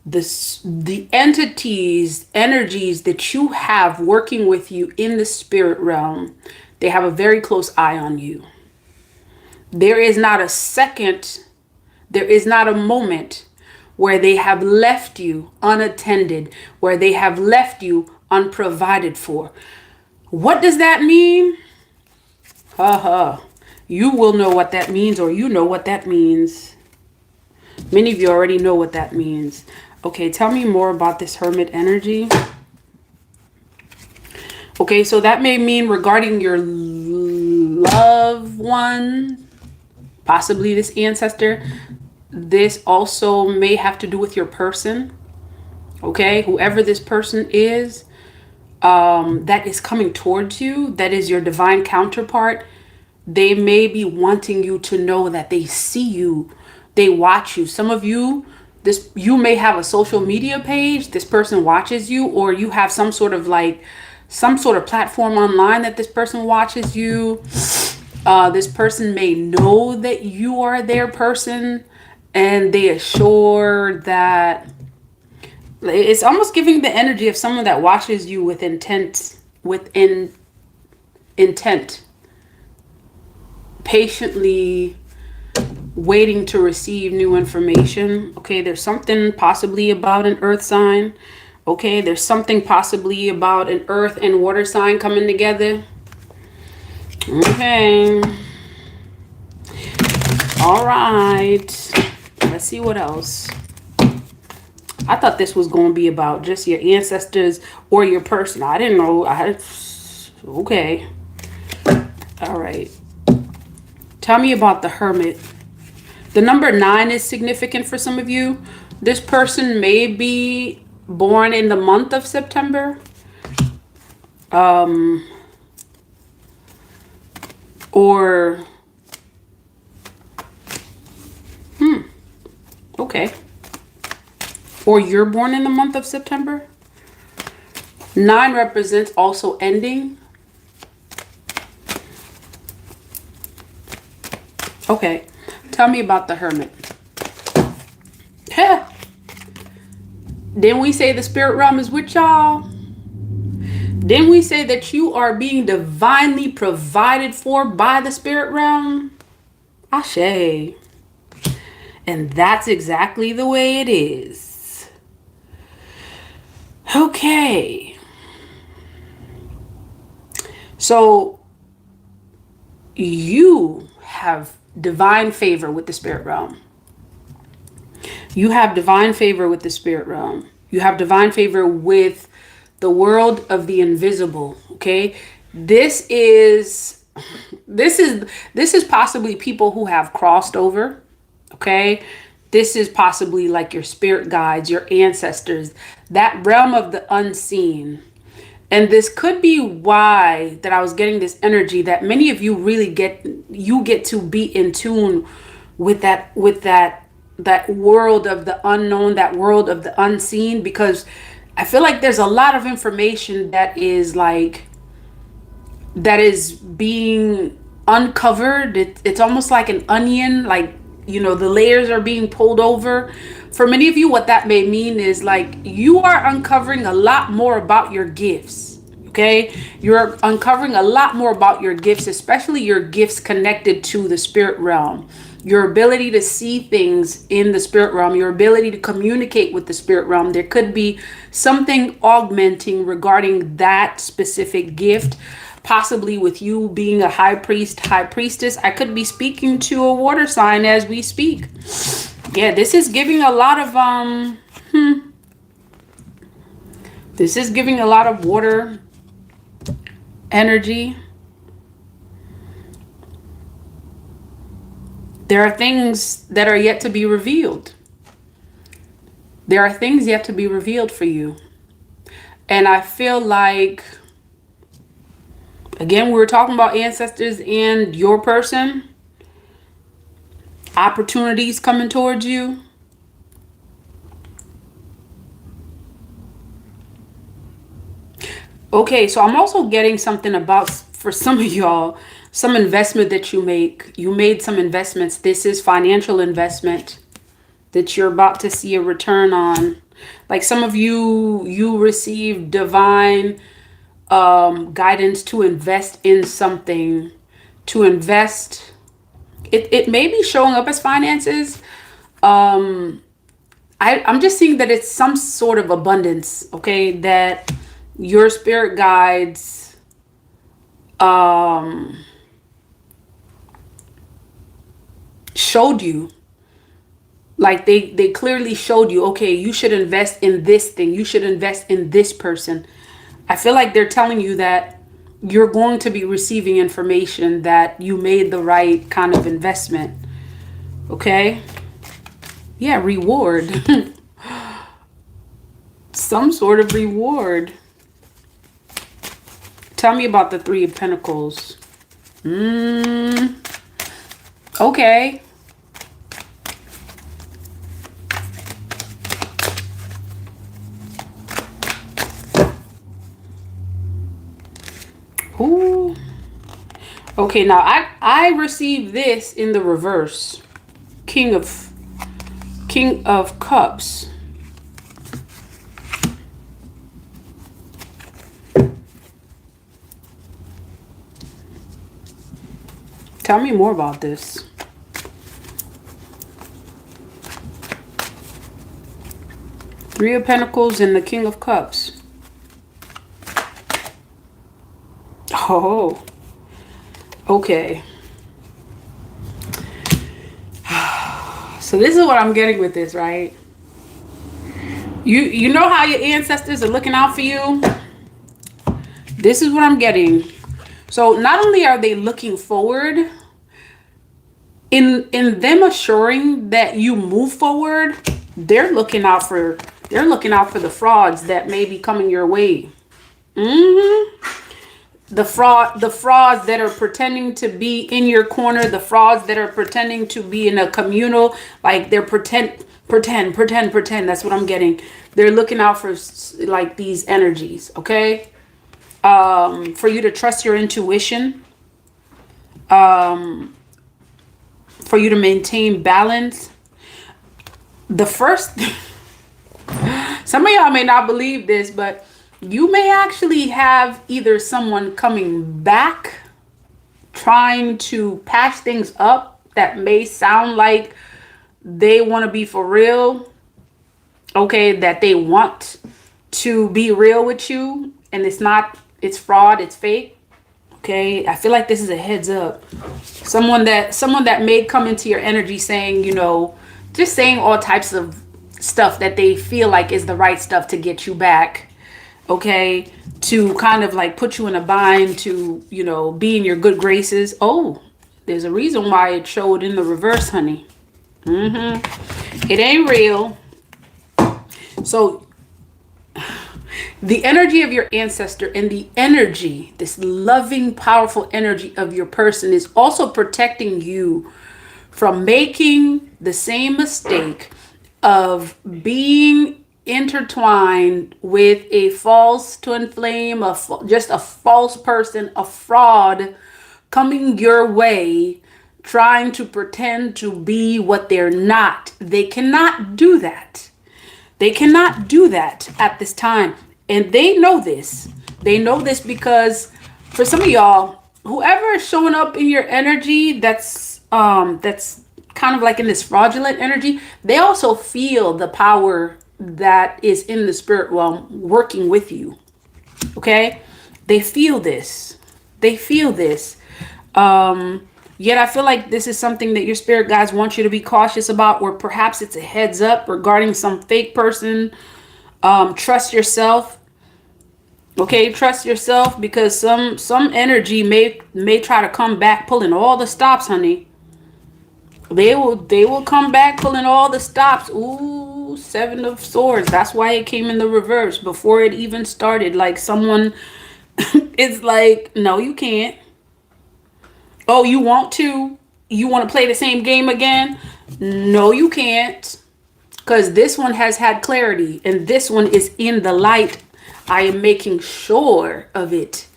the entities, energies that you have working with you in the spirit realm, they have a very close eye on you. There is not a second, there is not a moment where they have left you unattended, where they have left you unprovided for. What does that mean? You will know what that means, or you know what that means. Many of you already know what that means. Okay, tell me more about this Hermit energy. Okay, so that may mean regarding your loved one, possibly this ancestor. This also may have to do with your person. Okay, whoever this person is, that is coming towards you, that is your divine counterpart. They may be wanting you to know that they see you, they watch you. Some of you, you may have a social media page, this person watches you, or you have some sort of platform online that this person watches you. This person may know that you are their person, and they assure that it's almost giving the energy of someone that watches you with intent, patiently waiting to receive new information. Okay, there's something possibly about an earth sign. Okay, there's something possibly about an earth and water sign coming together. Okay. All right. Let's see what else. I thought this was going to be about just your ancestors or your person. I didn't know. Okay. All right. Tell me about the Hermit. The number 9 is significant for some of you. This person may be born in the month of September. Or okay. Or you're born in the month of September. 9 represents also ending. Okay. Tell me about the Hermit. Didn't we say the spirit realm is with y'all? Didn't we say that you are being divinely provided for by the spirit realm? Ashe. And that's exactly the way it is. Okay. So you have divine favor with the spirit realm. You have divine favor with the spirit realm. You have divine favor with the world of the invisible. Okay. This is possibly people who have crossed over. Okay. This is possibly like your spirit guides, your ancestors, that realm of the unseen. And this could be why that I was getting this energy that many of you really get to be in tune with that world of the unknown, that world of the unseen, because I feel like there's a lot of information that is being uncovered. It's almost like an onion, like, you know, the layers are being pulled over. For many of you, what that may mean is like you are uncovering a lot more about your gifts. Okay, you're uncovering a lot more about your gifts, especially your gifts connected to the spirit realm. Your ability to see things in the spirit realm, your ability to communicate with the spirit realm. There could be something augmenting regarding that specific gift, possibly with you being a high priest, high priestess. I could be speaking to a water sign as we speak. Yeah, this is giving a lot of this is giving a lot of water energy. There are things that are yet to be revealed. There are things yet to be revealed for you. And I feel like, again, we were talking about ancestors and your person. Opportunities coming towards you. Okay, so I'm also getting something about, for some of y'all, some investment that you make. You made some investments. This is financial investment that you're about to see a return on. Like some of you received divine guidance to invest in something, to invest. It may be showing up as finances. I'm just seeing that it's some sort of abundance, okay, that your spirit guides showed you. Like they clearly showed you, okay, you should invest in this thing. You should invest in this person. I feel like they're telling you that you're going to be receiving information that you made the right kind of investment. Okay? Yeah, reward. Some sort of reward. Tell me about the 3 of Pentacles. Okay. Ooh. Okay, now I received this in the reverse. King of Cups. Tell me more about this. Three of Pentacles and the King of Cups. Oh, okay. So this is what I'm getting with this, right? You know how your ancestors are looking out for you? This is what I'm getting. So not only are they looking forward, in them assuring that you move forward, they're looking out for the frauds that may be coming your way. The frauds that are pretending to be in your corner, the frauds that are pretending to be in a communal, like they're pretend. That's what I'm getting. They're looking out for like these energies, okay? For you to trust your intuition, for you to maintain balance. The first, some of y'all may not believe this, but you may actually have either someone coming back trying to patch things up that may sound like they want to be for real, okay, that they want to be real with you, and it's not, it's fraud, it's fake. Okay, I feel like this is a heads up. Someone that may come into your energy saying, you know, just saying all types of stuff that they feel like is the right stuff to get you back. Okay, to kind of like put you in a bind, to, you know, be in your good graces. Oh, there's a reason why it showed in the reverse, honey. It ain't real. So the energy of your ancestor and the energy, this loving, powerful energy of your person is also protecting you from making the same mistake of being intertwined with a false twin flame, just a false person, a fraud coming your way, trying to pretend to be what they're not. They cannot do that. They cannot do that at this time. And they know this. They know this because for some of y'all, whoever is showing up in your energy that's kind of like in this fraudulent energy, they also feel the power that is in the spirit realm working with you. Okay? They feel this. They feel this. Yet I feel like this is something that your spirit guides want you to be cautious about, or perhaps it's a heads up regarding some fake person. Trust yourself. Okay, trust yourself, because some energy may try to come back pulling all the stops, honey. They will come back pulling all the stops. Ooh, 7 of Swords. That's why it came in the reverse before it even started. Like someone is like, no, you can't. Oh, you want to? You want to play the same game again? No, you can't. Because this one has had clarity, and this one is in the light. I am making sure of it.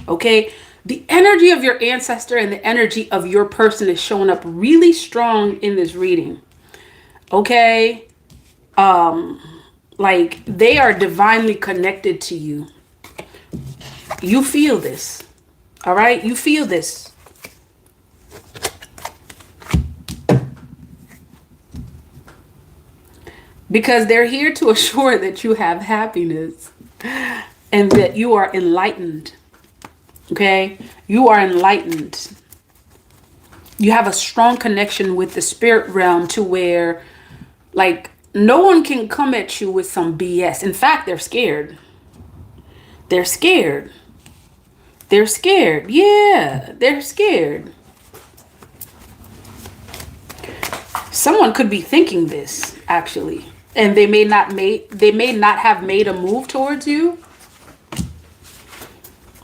Okay? The energy of your ancestor and the energy of your person is showing up really strong in this reading. Okay? Like they are divinely connected to you. You feel this. All right? You feel this. Because they're here to assure that you have happiness and that you are enlightened. Okay? You are enlightened. You have a strong connection with the spirit realm to where, like, no one can come at you with some BS. In fact, they're scared. They're scared. They're scared. Yeah, they're scared. Someone could be thinking this, actually. And they may not have made a move towards you,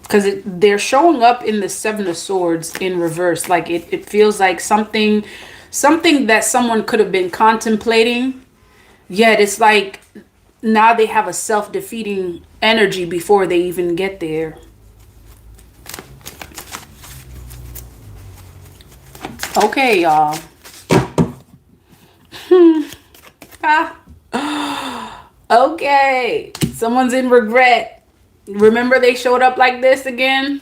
because they're showing up in the 7 of Swords in reverse. Like it feels like something that someone could have been contemplating, yet it's like now they have a self-defeating energy before they even get there. Okay, y'all. Okay, someone's in regret. Remember they showed up like this again?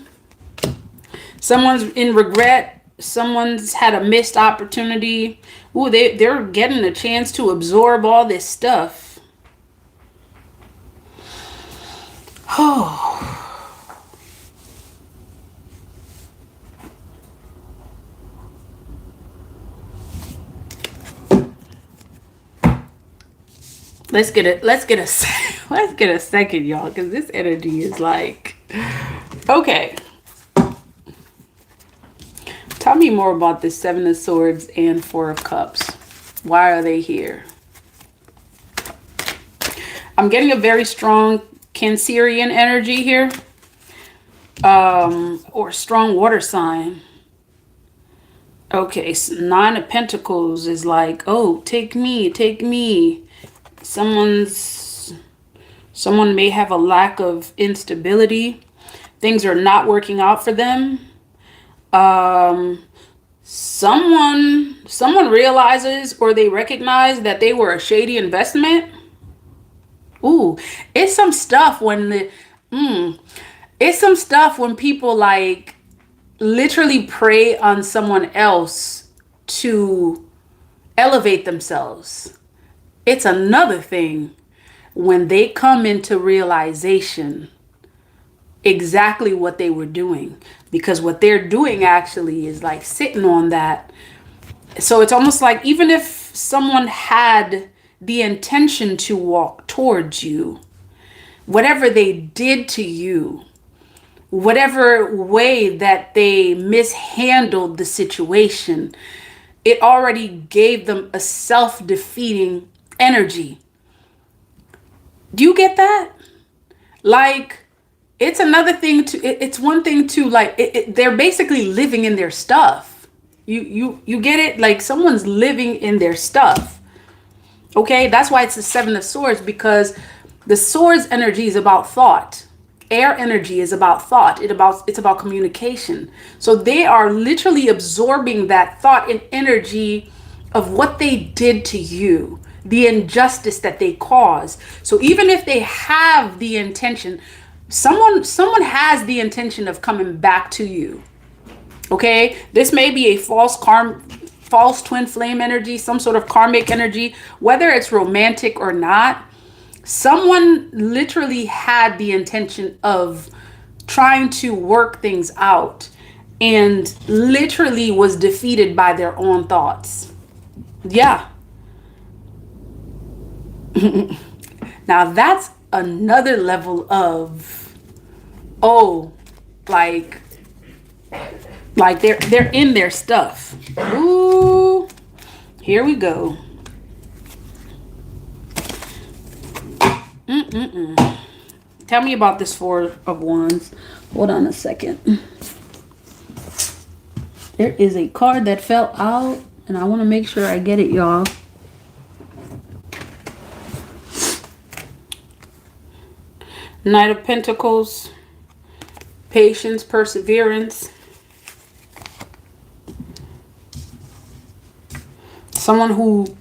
Someone's in regret. Someone's had a missed opportunity. Ooh, they're getting a chance to absorb all this stuff. Oh. Let's get a second, y'all, because this energy is like, okay. Tell me more about this Seven of Swords and Four of Cups. Why are they here? I'm getting a very strong Cancerian energy here. Or strong water sign. Okay, so Nine of Pentacles is like, oh, take me, take me. Someone may have a lack of instability. Things are not working out for them. Someone realizes or they recognize that they were a shady investment. Ooh, it's some stuff when it's some stuff when people like literally prey on someone else to elevate themselves. It's another thing when they come into realization exactly what they were doing, because what they're doing actually is like sitting on that. So it's almost like even if someone had the intention to walk towards you, whatever they did to you, whatever way that they mishandled the situation, it already gave them a self-defeating energy. Do you get that? Like, it's another thing to, it's one thing to like, they're basically living in their stuff. You get it? Like someone's living in their stuff. Okay, that's why it's the Seven of Swords, because the Swords energy is about thought. Air energy is about thought. It's about communication. So they are literally absorbing that thought and energy of what they did to you, the injustice that they caused. So even if they have the intention, someone has the intention of coming back to you. Okay, this may be a false twin flame energy, some sort of karmic energy, whether it's romantic or not. Someone literally had the intention of trying to work things out and literally was defeated by their own thoughts. Yeah. Now that's another level of, oh, like they're in their stuff. Ooh, here we go. Tell me about this Four of Wands. Hold on a second. There is a card that fell out, and I want to make sure I get it, y'all. Knight of Pentacles. Patience, perseverance. Someone who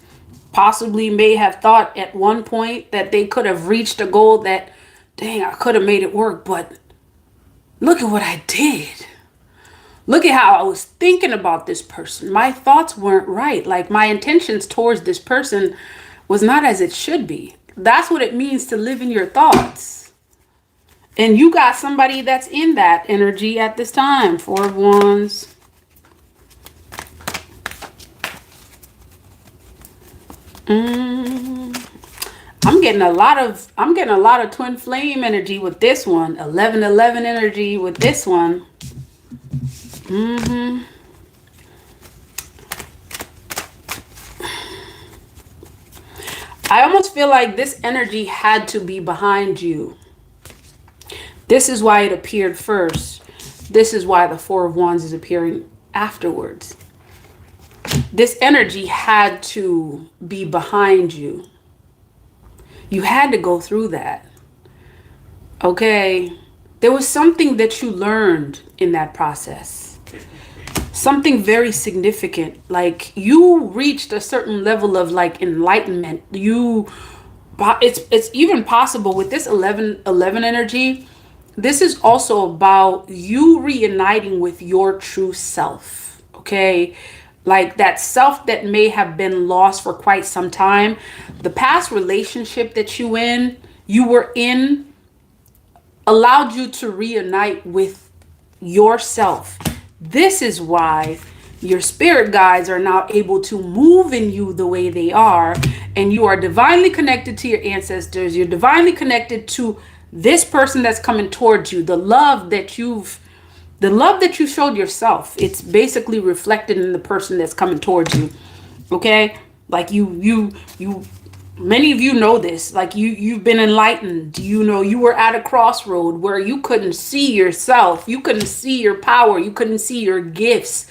possibly may have thought at one point that they could have reached a goal that, dang, I could have made it work, but look at what I did. Look at how I was thinking about this person. My thoughts weren't right. Like my intentions towards this person was not as it should be. That's what it means to live in your thoughts. And you got somebody that's in that energy at this time. Four of Wands. I'm getting a lot of twin flame energy with this one. 11-11 energy with this one. I almost feel like this energy had to be behind you. This is why it appeared first. This is why the Four of Wands is appearing afterwards. This energy had to be behind you. You had to go through that. Okay? There was something that you learned in that process. Something very significant. Like you reached a certain level of like enlightenment. It's even possible with this 11-11 energy. This is also about you reuniting with your true self. Okay? Like that self that may have been lost for quite some time. The past relationship that you were in, allowed you to reunite with yourself. This is why your spirit guides are now able to move in you the way they are. And you are divinely connected to your ancestors. You're divinely connected to this person that's coming towards you. The love that you've The love that you showed yourself, it's basically reflected in the person that's coming towards you. Okay? Like you many of you know this. Like you've been enlightened. You know, you were at a crossroad where you couldn't see yourself. You couldn't see your power. You couldn't see your gifts.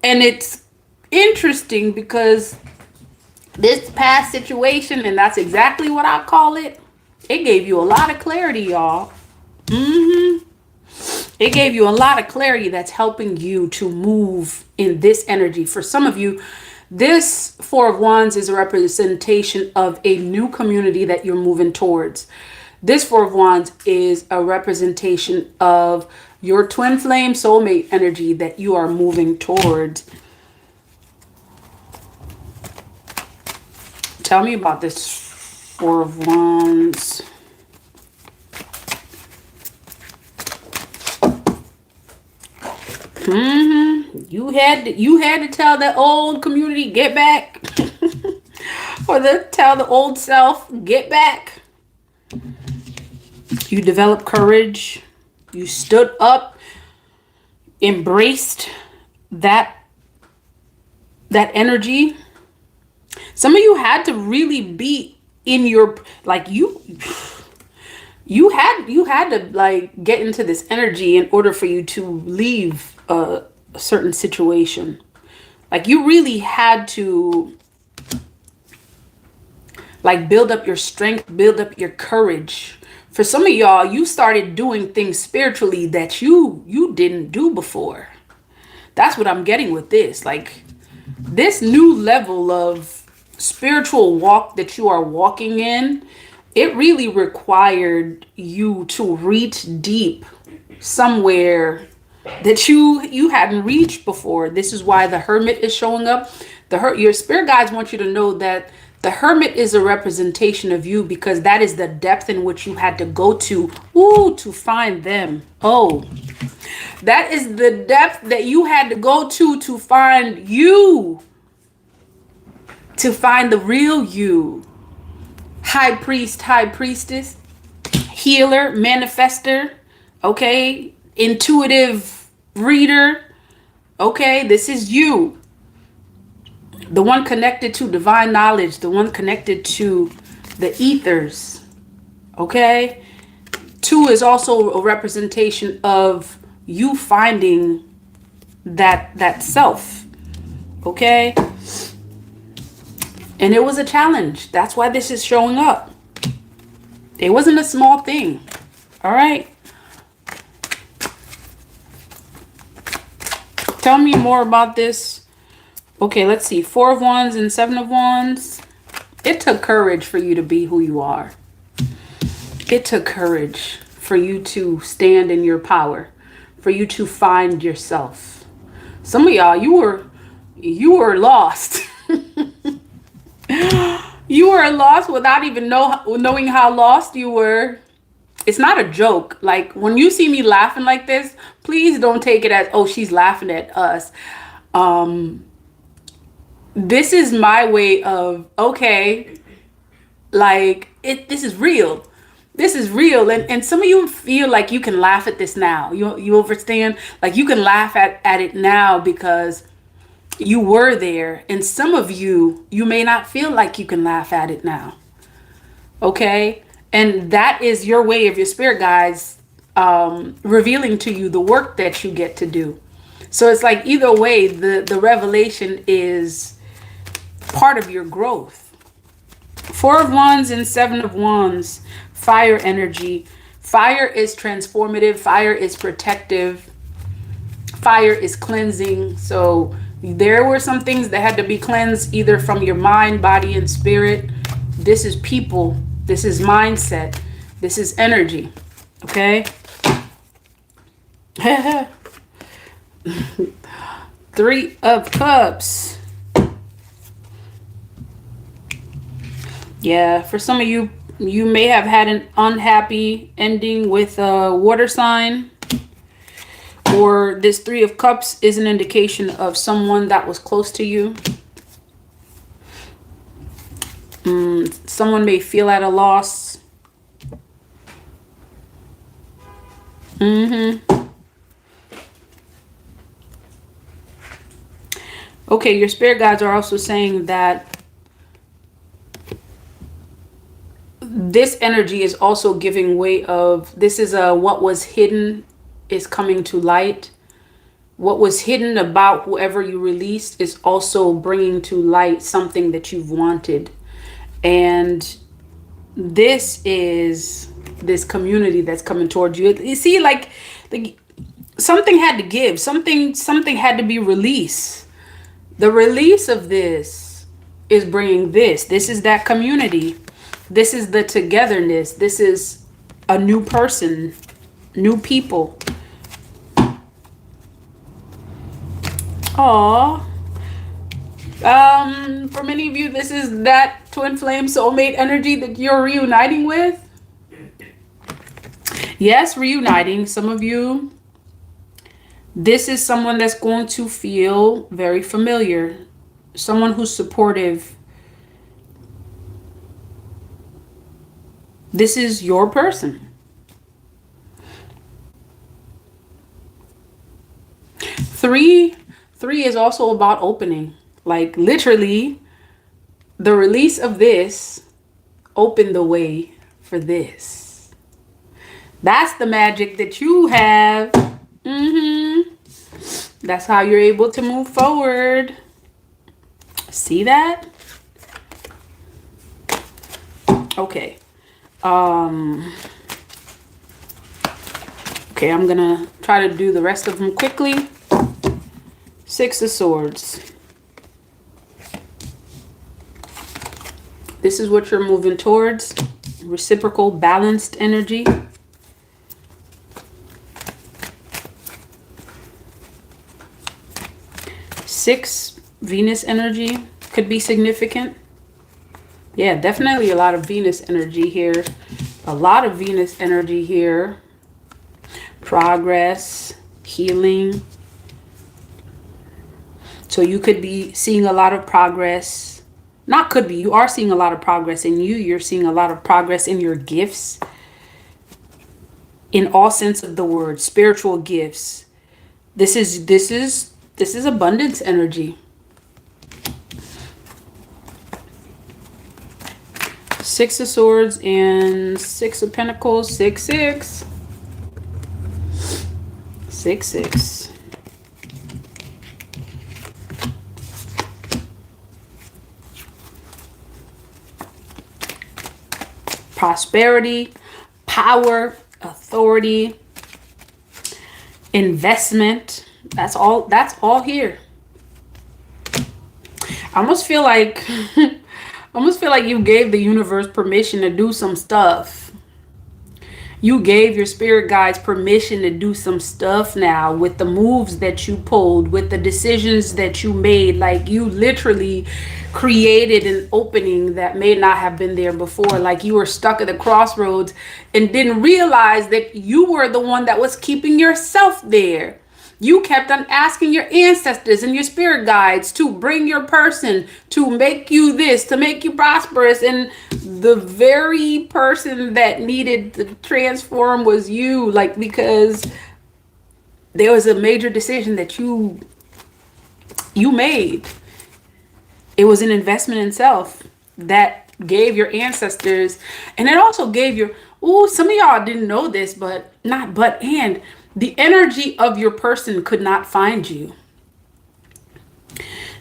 And it's interesting because this past situation, and that's exactly what I call it, it gave you a lot of clarity, y'all. It gave you a lot of clarity that's helping you to move in this energy. For some of you, this Four of Wands is a representation of a new community that you're moving towards. This Four of Wands is a representation of your twin flame soulmate energy that you are moving towards. Tell me about this Four of Wands. You had to tell that old community, get back. Or tell the old self, get back. You developed courage. You stood up, embraced that energy. Some of you had to really be in your, like you had to like get into this energy in order for you to leave a certain situation. Like you really had to like build up your strength, build up your courage. For some of y'all, you started doing things spiritually that you didn't do before. That's what I'm getting with this. Like this new level of spiritual walk that you are walking in, it really required you to reach deep somewhere that you hadn't reached before. This is why the Hermit is showing up. Your spirit guides want you to know that the Hermit is a representation of you, because that is the depth in which you had to go to find them. Oh, that is the depth that you had to go to find you, to find the real you. High priest, high priestess, healer, manifester, okay, intuitive reader, okay, this is you. The one connected to divine knowledge, the one connected to the ethers, okay? 2 is also a representation of you finding that self, okay? And it was a challenge. That's why this is showing up. It wasn't a small thing, all right? Tell me more about this. Okay, let's see. 4 of Wands and 7 of Wands. It took courage for you to be who you are. It took courage for you to stand in your power, for you to find yourself. Some of y'all, you were lost. You were lost without even knowing how lost you were. It's not a joke. Like when you see me laughing like this, please don't take it as, oh, she's laughing at us. This is my way of, okay, like this is real. This is real. And some of you feel like you can laugh at this now. You understand? Like you can laugh at it now because you were there. And some of you may not feel like you can laugh at it now. Okay? And that is your way of your spirit guides revealing to you the work that you get to do. So it's like either way, the revelation is part of your growth. 4 of Wands and 7 of Wands, fire energy. Fire is transformative. Fire is protective. Fire is cleansing. So there were some things that had to be cleansed, either from your mind, body, and spirit. This is people. This is mindset. This is energy. Okay? 3 of Cups. Yeah, for some of you, you may have had an unhappy ending with a water sign. Or this 3 of Cups is an indication of someone that was close to you. Someone may feel at a loss. Okay, your spirit guides are also saying that this energy is also giving way of, this is a what was hidden is coming to light. What was hidden about whoever you released is also bringing to light something that you've wanted. And this is this community that's coming towards you. You see, like something had to give, something had to be released. The release of this is bringing this. This is that community. This is the togetherness. This is a new person, new people. Aw. For many of you, this is that twin flame soulmate energy that you're reuniting with. Yes, reuniting. Some of you, this is someone that's going to feel very familiar. Someone who's supportive. This is your person. Three is also about opening. Like literally, the release of this opened the way for this. That's the magic that you have. That's how you're able to move forward. See that? Okay. Okay, I'm gonna try to do the rest of them quickly. Six of Swords. This is what you're moving towards. Reciprocal, balanced energy. Six, Venus energy could be significant. Yeah, definitely a lot of Venus energy here. A lot of Venus energy here. Progress, healing. So you could be seeing a lot of progress. Not could be, you are seeing a lot of progress in you. You're seeing a lot of progress in your gifts. In all sense of the word, spiritual gifts. This is abundance energy. Six of Swords and Six of Pentacles. 6, 6. 6, 6. Prosperity, power, authority, investment. That's all here. I almost feel like you gave the universe permission to do some stuff. You gave your spirit guides permission to do some stuff now with the moves that you pulled, with the decisions that you made. Like you literally created an opening that may not have been there before. Like you were stuck at the crossroads and didn't realize that you were the one that was keeping yourself there. You kept on asking your ancestors and your spirit guides to bring your person, to make you this, to make you prosperous. And the very person that needed to transform was you. Like, because there was a major decision that you made. It was an investment in self that gave your ancestors. And it also gave your, some of y'all didn't know this, and the energy of your person could not find you.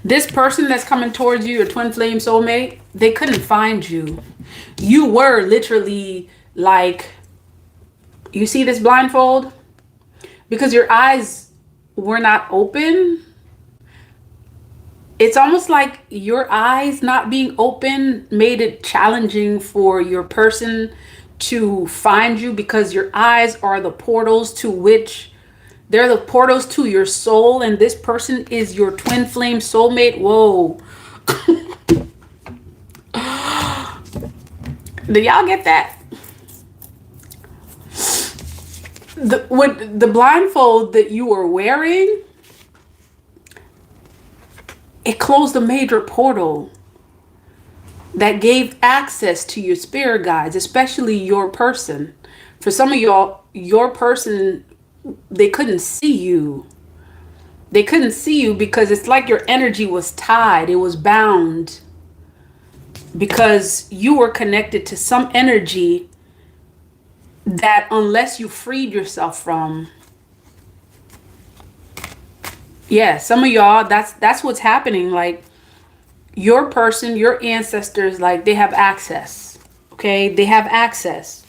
This person that's coming towards you, your twin flame soulmate, they couldn't find you. You were literally like, you see this blindfold? Because your eyes were not open. It's almost like your eyes not being open made it challenging for your person to find you, because your eyes are the portals to which they're the portals to your soul, and this person is your twin flame soulmate. Whoa. Do y'all get that? The blindfold that you were wearing, it closed a major portal that gave access to your spirit guides, especially your person. For some of y'all, your person, they couldn't see you. They couldn't see you because it's like your energy was tied. It was bound because you were connected to some energy that unless you freed yourself from, yeah, some of y'all, that's what's happening. Like your person, your ancestors, like they have access. Okay, they have access.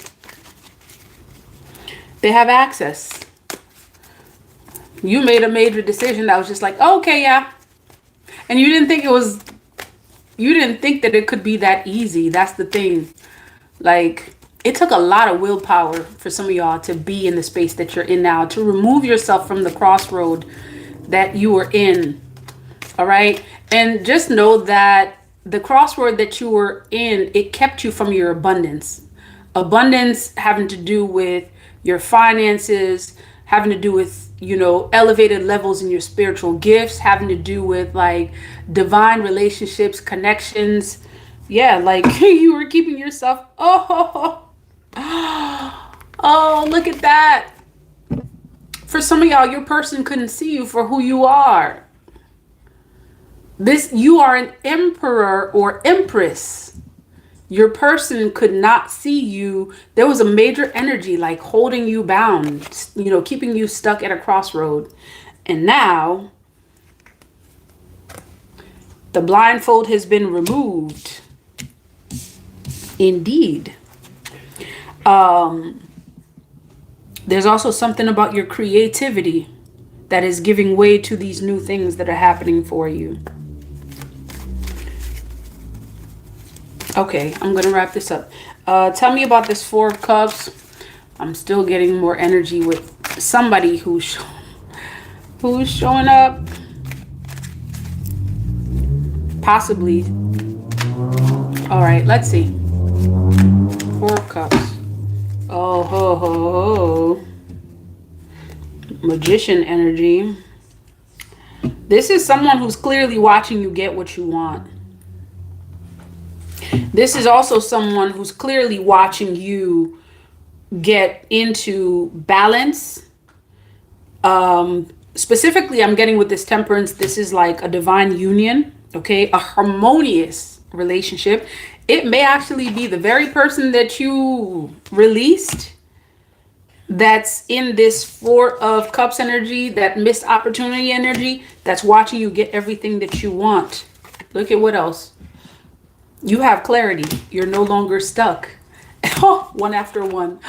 They have access. You made a major decision that was just like, oh, okay, yeah. And you didn't think that it could be that easy. That's the thing. Like, it took a lot of willpower for some of y'all to be in the space that you're in now, to remove yourself from the crossroad that you were in. All right. And just know that the crossroad that you were in, it kept you from your abundance. Abundance having to do with your finances, having to do with, elevated levels in your spiritual gifts, having to do with like divine relationships, connections. Yeah, like you were keeping yourself. Oh, look at that. For some of y'all, your person couldn't see you for who you are. You are an emperor or empress. Your person could not see you. There was a major energy like holding you bound, keeping you stuck at a crossroad. And now the blindfold has been removed. Indeed. There's also something about your creativity that is giving way to these new things that are happening for you. Okay, I'm going to wrap this up. Tell me about this Four of Cups. I'm still getting more energy with somebody who's showing up. Possibly. All right, let's see. Four of Cups. Oh, ho, ho, ho. Magician energy. This is someone who's clearly watching you get what you want. This is also someone who's clearly watching you get into balance. Specifically, I'm getting with this Temperance, this is like a divine union, okay? A harmonious relationship. It may actually be the very person that you released that's in this Four of Cups energy, that missed opportunity energy, that's watching you get everything that you want. Look at what else. You have clarity. You're no longer stuck. Oh, one after one.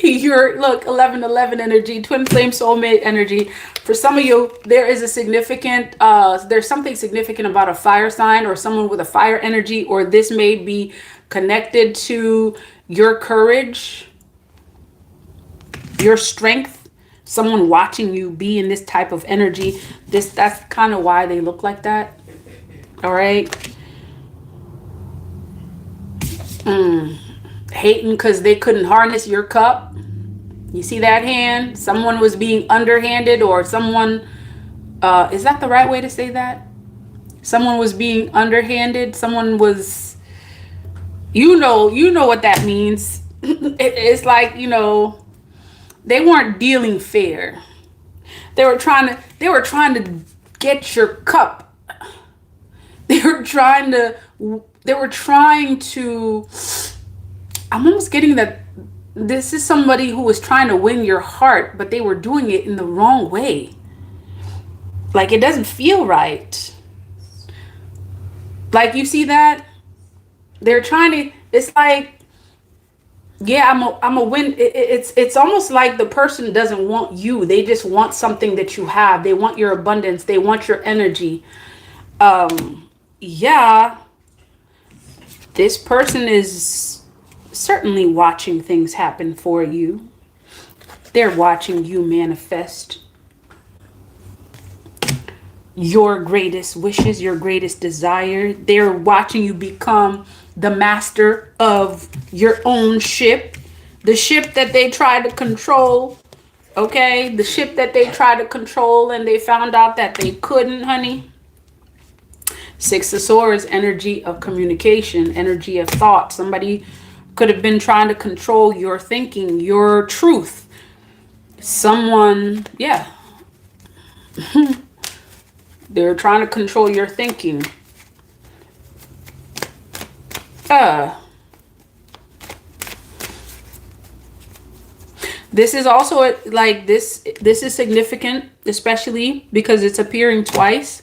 Look, 11-11 energy, twin flame soulmate energy. For some of you, there is a significant, there's something significant about a fire sign or someone with a fire energy, or this may be connected to your courage, your strength, someone watching you be in this type of energy. That's kind of why they look like that. All right. Hating because they couldn't harness your cup. You see that hand? Someone was being underhanded, or someone, is that the right way to say that? Someone was being underhanded. Someone was, you know what that means. It's like, they weren't dealing fair. They were trying to get your cup. They were trying to, I'm almost getting that this is somebody who was trying to win your heart, but they were doing it in the wrong way. Like, it doesn't feel right. Like, you see that? They're trying to, it's like, yeah, I'm a win. It's almost like the person doesn't want you. They just want something that you have. They want your abundance. They want your energy. Yeah. This person is certainly watching things happen for you. They're watching you manifest your greatest wishes, your greatest desire. They're watching you become the master of your own ship. The ship that they tried to control. Okay? The ship that they tried to control and they found out that they couldn't, honey. Six of Swords, energy of communication, energy of thought. Somebody could have been trying to control your thinking, your truth. Someone, yeah. They're trying to control your thinking. Uh, this is also like this is significant, especially because it's appearing twice.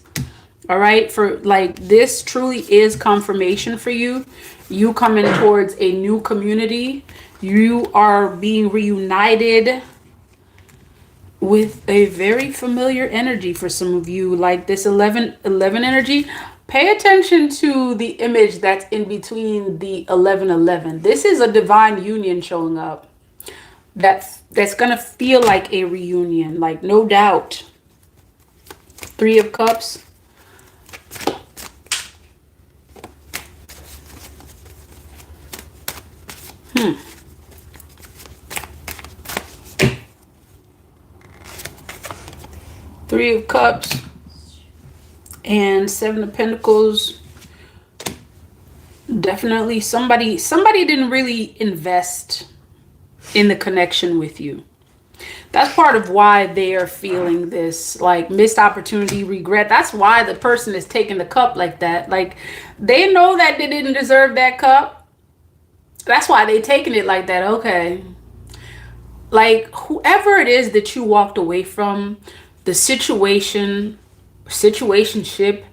All right, for like this truly is confirmation for you. You coming towards a new community. You are being reunited with a very familiar energy for some of you, like this 11 energy. Pay attention to the image that's in between the 11. This is a divine union showing up. That's gonna feel like a reunion, like no doubt. 3 of Cups. Three of Cups and 7 of Pentacles. Definitely somebody didn't really invest in the connection with you. That's part of why they are feeling this like missed opportunity, regret. That's why the person is taking the cup like that. Like they know that they didn't deserve that cup. That's why they taking it like that. Okay. Like whoever it is that you walked away from, the situationship,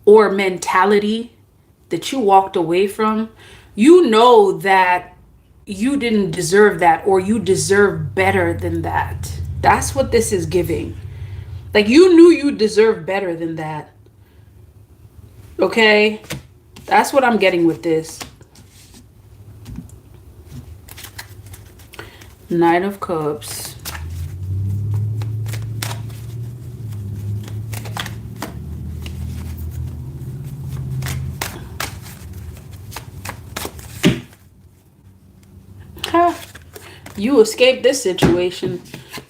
or mentality that you walked away from, you know that you didn't deserve that, or you deserve better than that. That's what this is giving. Like you knew you deserved better than that. Okay? That's what I'm getting with this. Knight of Cups. You escaped this situation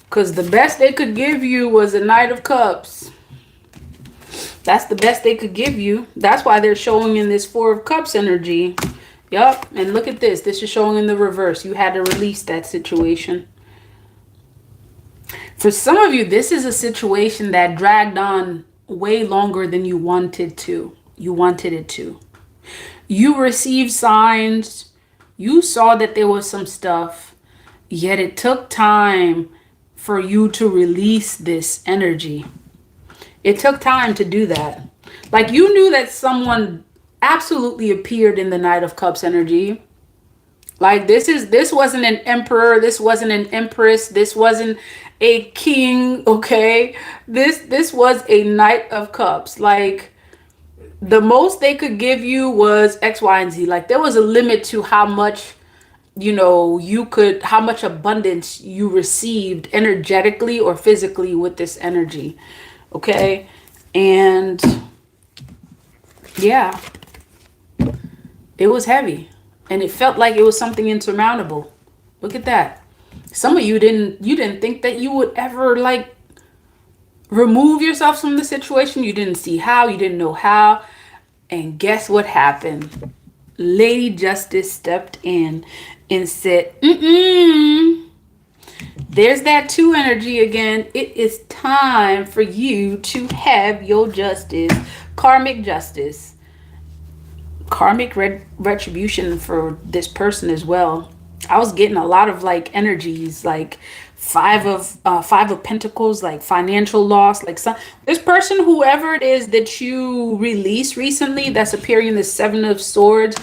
because the best they could give you was a Knight of Cups. That's the best they could give you. That's why they're showing in this 4 of Cups energy. Yup. And look at this. This is showing in the reverse. You had to release that situation. For some of you, this is a situation that dragged on way longer than you wanted to. You wanted it to. You received signs. You saw that there was some stuff. Yet it took time for you to release this energy. It took time to do that. Like you knew that someone absolutely appeared in the Knight of Cups energy. Like this wasn't an emperor, this wasn't an empress, this wasn't a king, okay? This was a Knight of Cups. Like the most they could give you was X, Y, and Z. Like there was a limit to how much how much abundance you received energetically or physically with this energy. Okay. And yeah, it was heavy and it felt like it was something insurmountable. Look at that. Some of you didn't think that you would ever like remove yourself from the situation. You didn't see how, you didn't know how. And guess what happened? Lady Justice stepped in and said, there's that 2 energy again. It is time for you to have your justice. Karmic justice. Karmic retribution for this person as well. I was getting a lot of like energies, like 5 of Pentacles, like financial loss, like this person, whoever it is that you released recently, that's appearing in the 7 of Swords.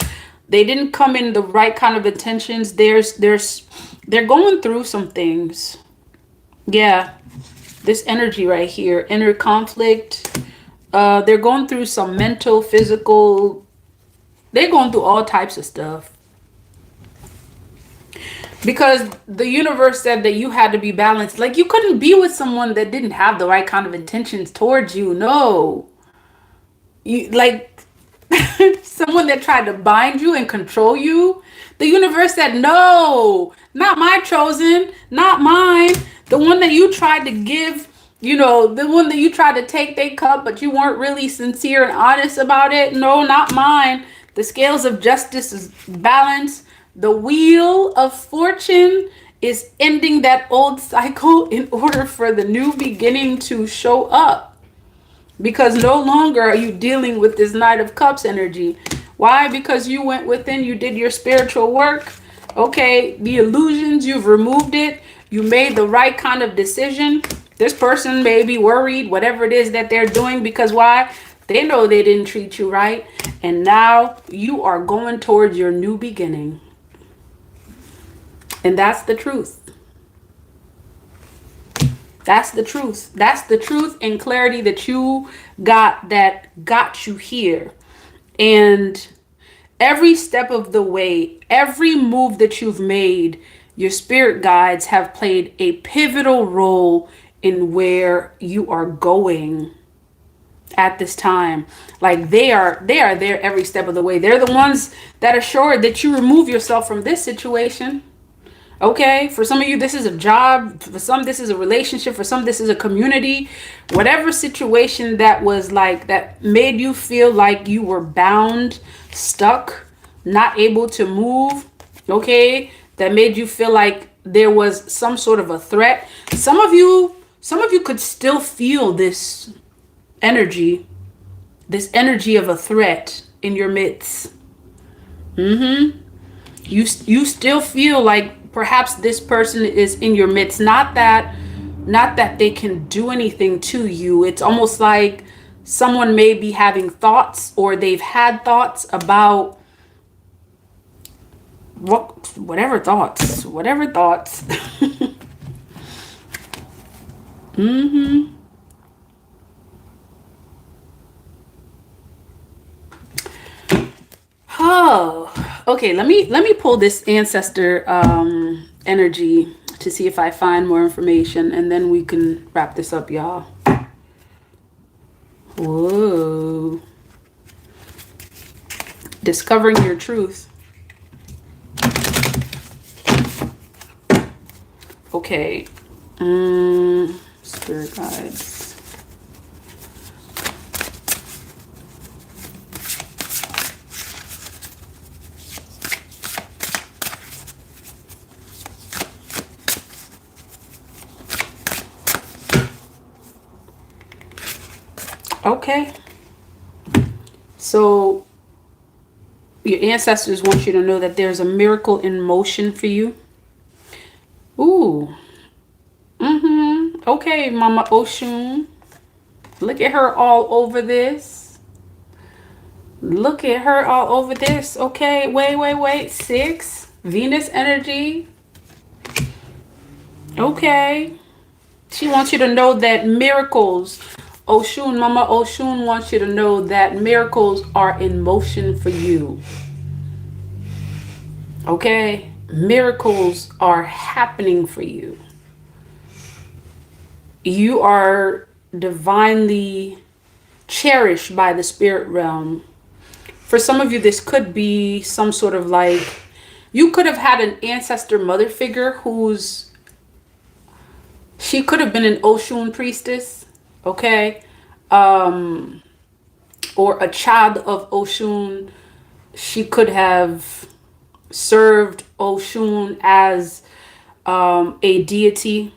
They didn't come in the right kind of intentions. They're going through some things. Yeah, this energy right here, inner conflict. They're going through some mental, physical. They're going through all types of stuff. Because the universe said that you had to be balanced. Like you couldn't be with someone that didn't have the right kind of intentions towards you. No. You like someone that tried to bind you and control you. The universe said, no, not my chosen, not mine. The one that you tried to give, the one that you tried to take their cup, but you weren't really sincere and honest about it. No, not mine. The scales of justice is balanced. The wheel of fortune is ending that old cycle in order for the new beginning to show up. because no longer are you dealing with this Knight of Cups energy. Why? Because you went within, you did your spiritual work. Okay, the illusions, you've removed it. You made the right kind of decision. This person may be worried, whatever it is that they're doing, because why? They know they didn't treat you right. And now you are going towards your new beginning. And that's the truth. That's the truth. That's the truth and clarity that you got, that got you here. And every step of the way, every move that you've made, your spirit guides have played a pivotal role in where you are going at this time. Like they are there every step of the way. They're the ones that assured that you remove yourself from this situation. Okay, for some of you, this is a job. For some, this is a relationship. For some, this is a community. Whatever situation that was like, that made you feel like you were bound, stuck, not able to move. Okay, that made you feel like there was some sort of a threat. Some of you could still feel this energy of a threat in your midst. You still feel like perhaps this person is in your midst. Not that they can do anything to you. It's almost like someone may be having thoughts, or they've had thoughts about whatever thoughts. Oh, okay. Let me pull this ancestor energy to see if I find more information, and then we can wrap this up, y'all. Whoa. Discovering your truth. Okay. Spirit guides. Okay, so your ancestors want you to know that there's a miracle in motion for you. Ooh. Okay, Mama Oshun. Look at her all over this. Look at her all over this. Okay, wait. 6. Venus energy. Okay. She wants you to know that miracles... Oshun, Mama Oshun wants you to know that miracles are in motion for you. Okay? Miracles are happening for you. You are divinely cherished by the spirit realm. For some of you, this could be some sort of like, you could have had an ancestor mother figure she could have been an Oshun priestess. Okay, or a child of Oshun. She could have served Oshun as a deity.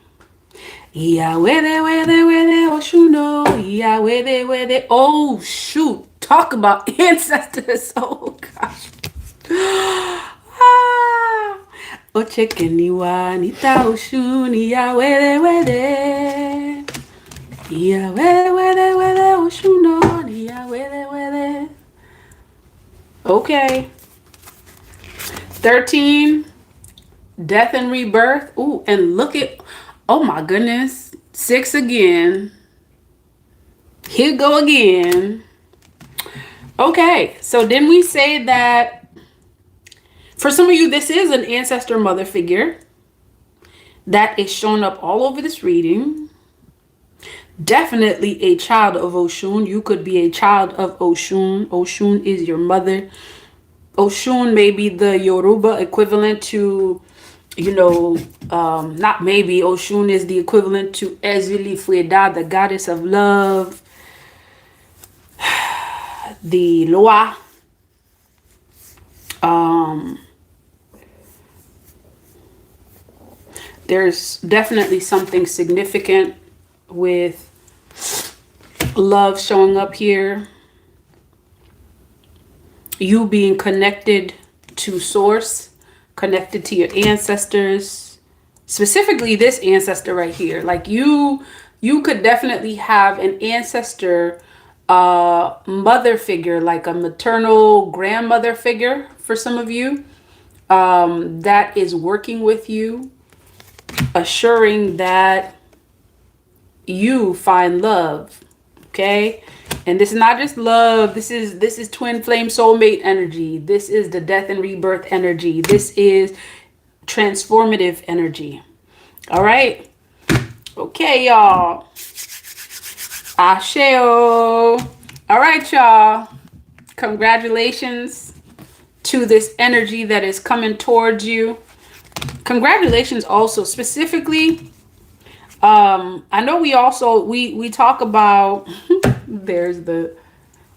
Oh shoot, talk about ancestors. Oh gosh. Ochekeniwa nita Oshun ya wede. Yeah, okay. 13, death and rebirth. Ooh, and look at, oh my goodness, 6 again. Here go again. Okay, so then we say that for some of you, this is an ancestor mother figure that is showing up all over this reading. Definitely a child of Oshun. You could be a child of Oshun. Oshun is your mother. Oshun may be the Yoruba equivalent to, not maybe, Oshun is the equivalent to Ezili Fueda, the goddess of love. The Loa. There's definitely something significant with love showing up here. You being connected to source, connected to your ancestors, specifically this ancestor right here. Like you could definitely have an ancestor, mother figure, like a maternal grandmother figure for some of you, that is working with you, assuring that you find love. Okay, and this is not just love. This is twin flame soulmate energy. This is the death and rebirth energy. This is transformative energy. All right. Okay, y'all. Asheo. All right, y'all. Congratulations to this energy that is coming towards you. Congratulations also specifically. I know we talk about there's the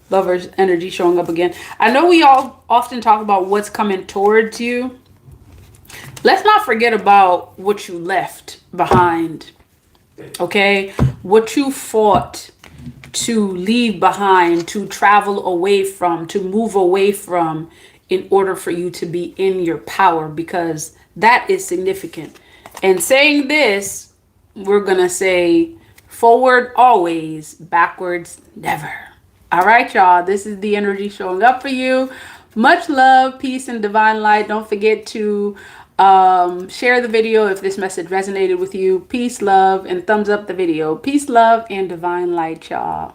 Lover's energy showing up again. I know we all often talk about what's coming towards you. Let's not forget about what you left behind. Okay? What you fought to leave behind, to travel away from, to move away from, in order for you to be in your power, because that is significant. And saying this, we're going to say forward always, backwards never. All right, y'all. This is the energy showing up for you. Much love, peace, and divine light. Don't forget to share the video if this message resonated with you. Peace, love, and thumbs up the video. Peace, love, and divine light, y'all.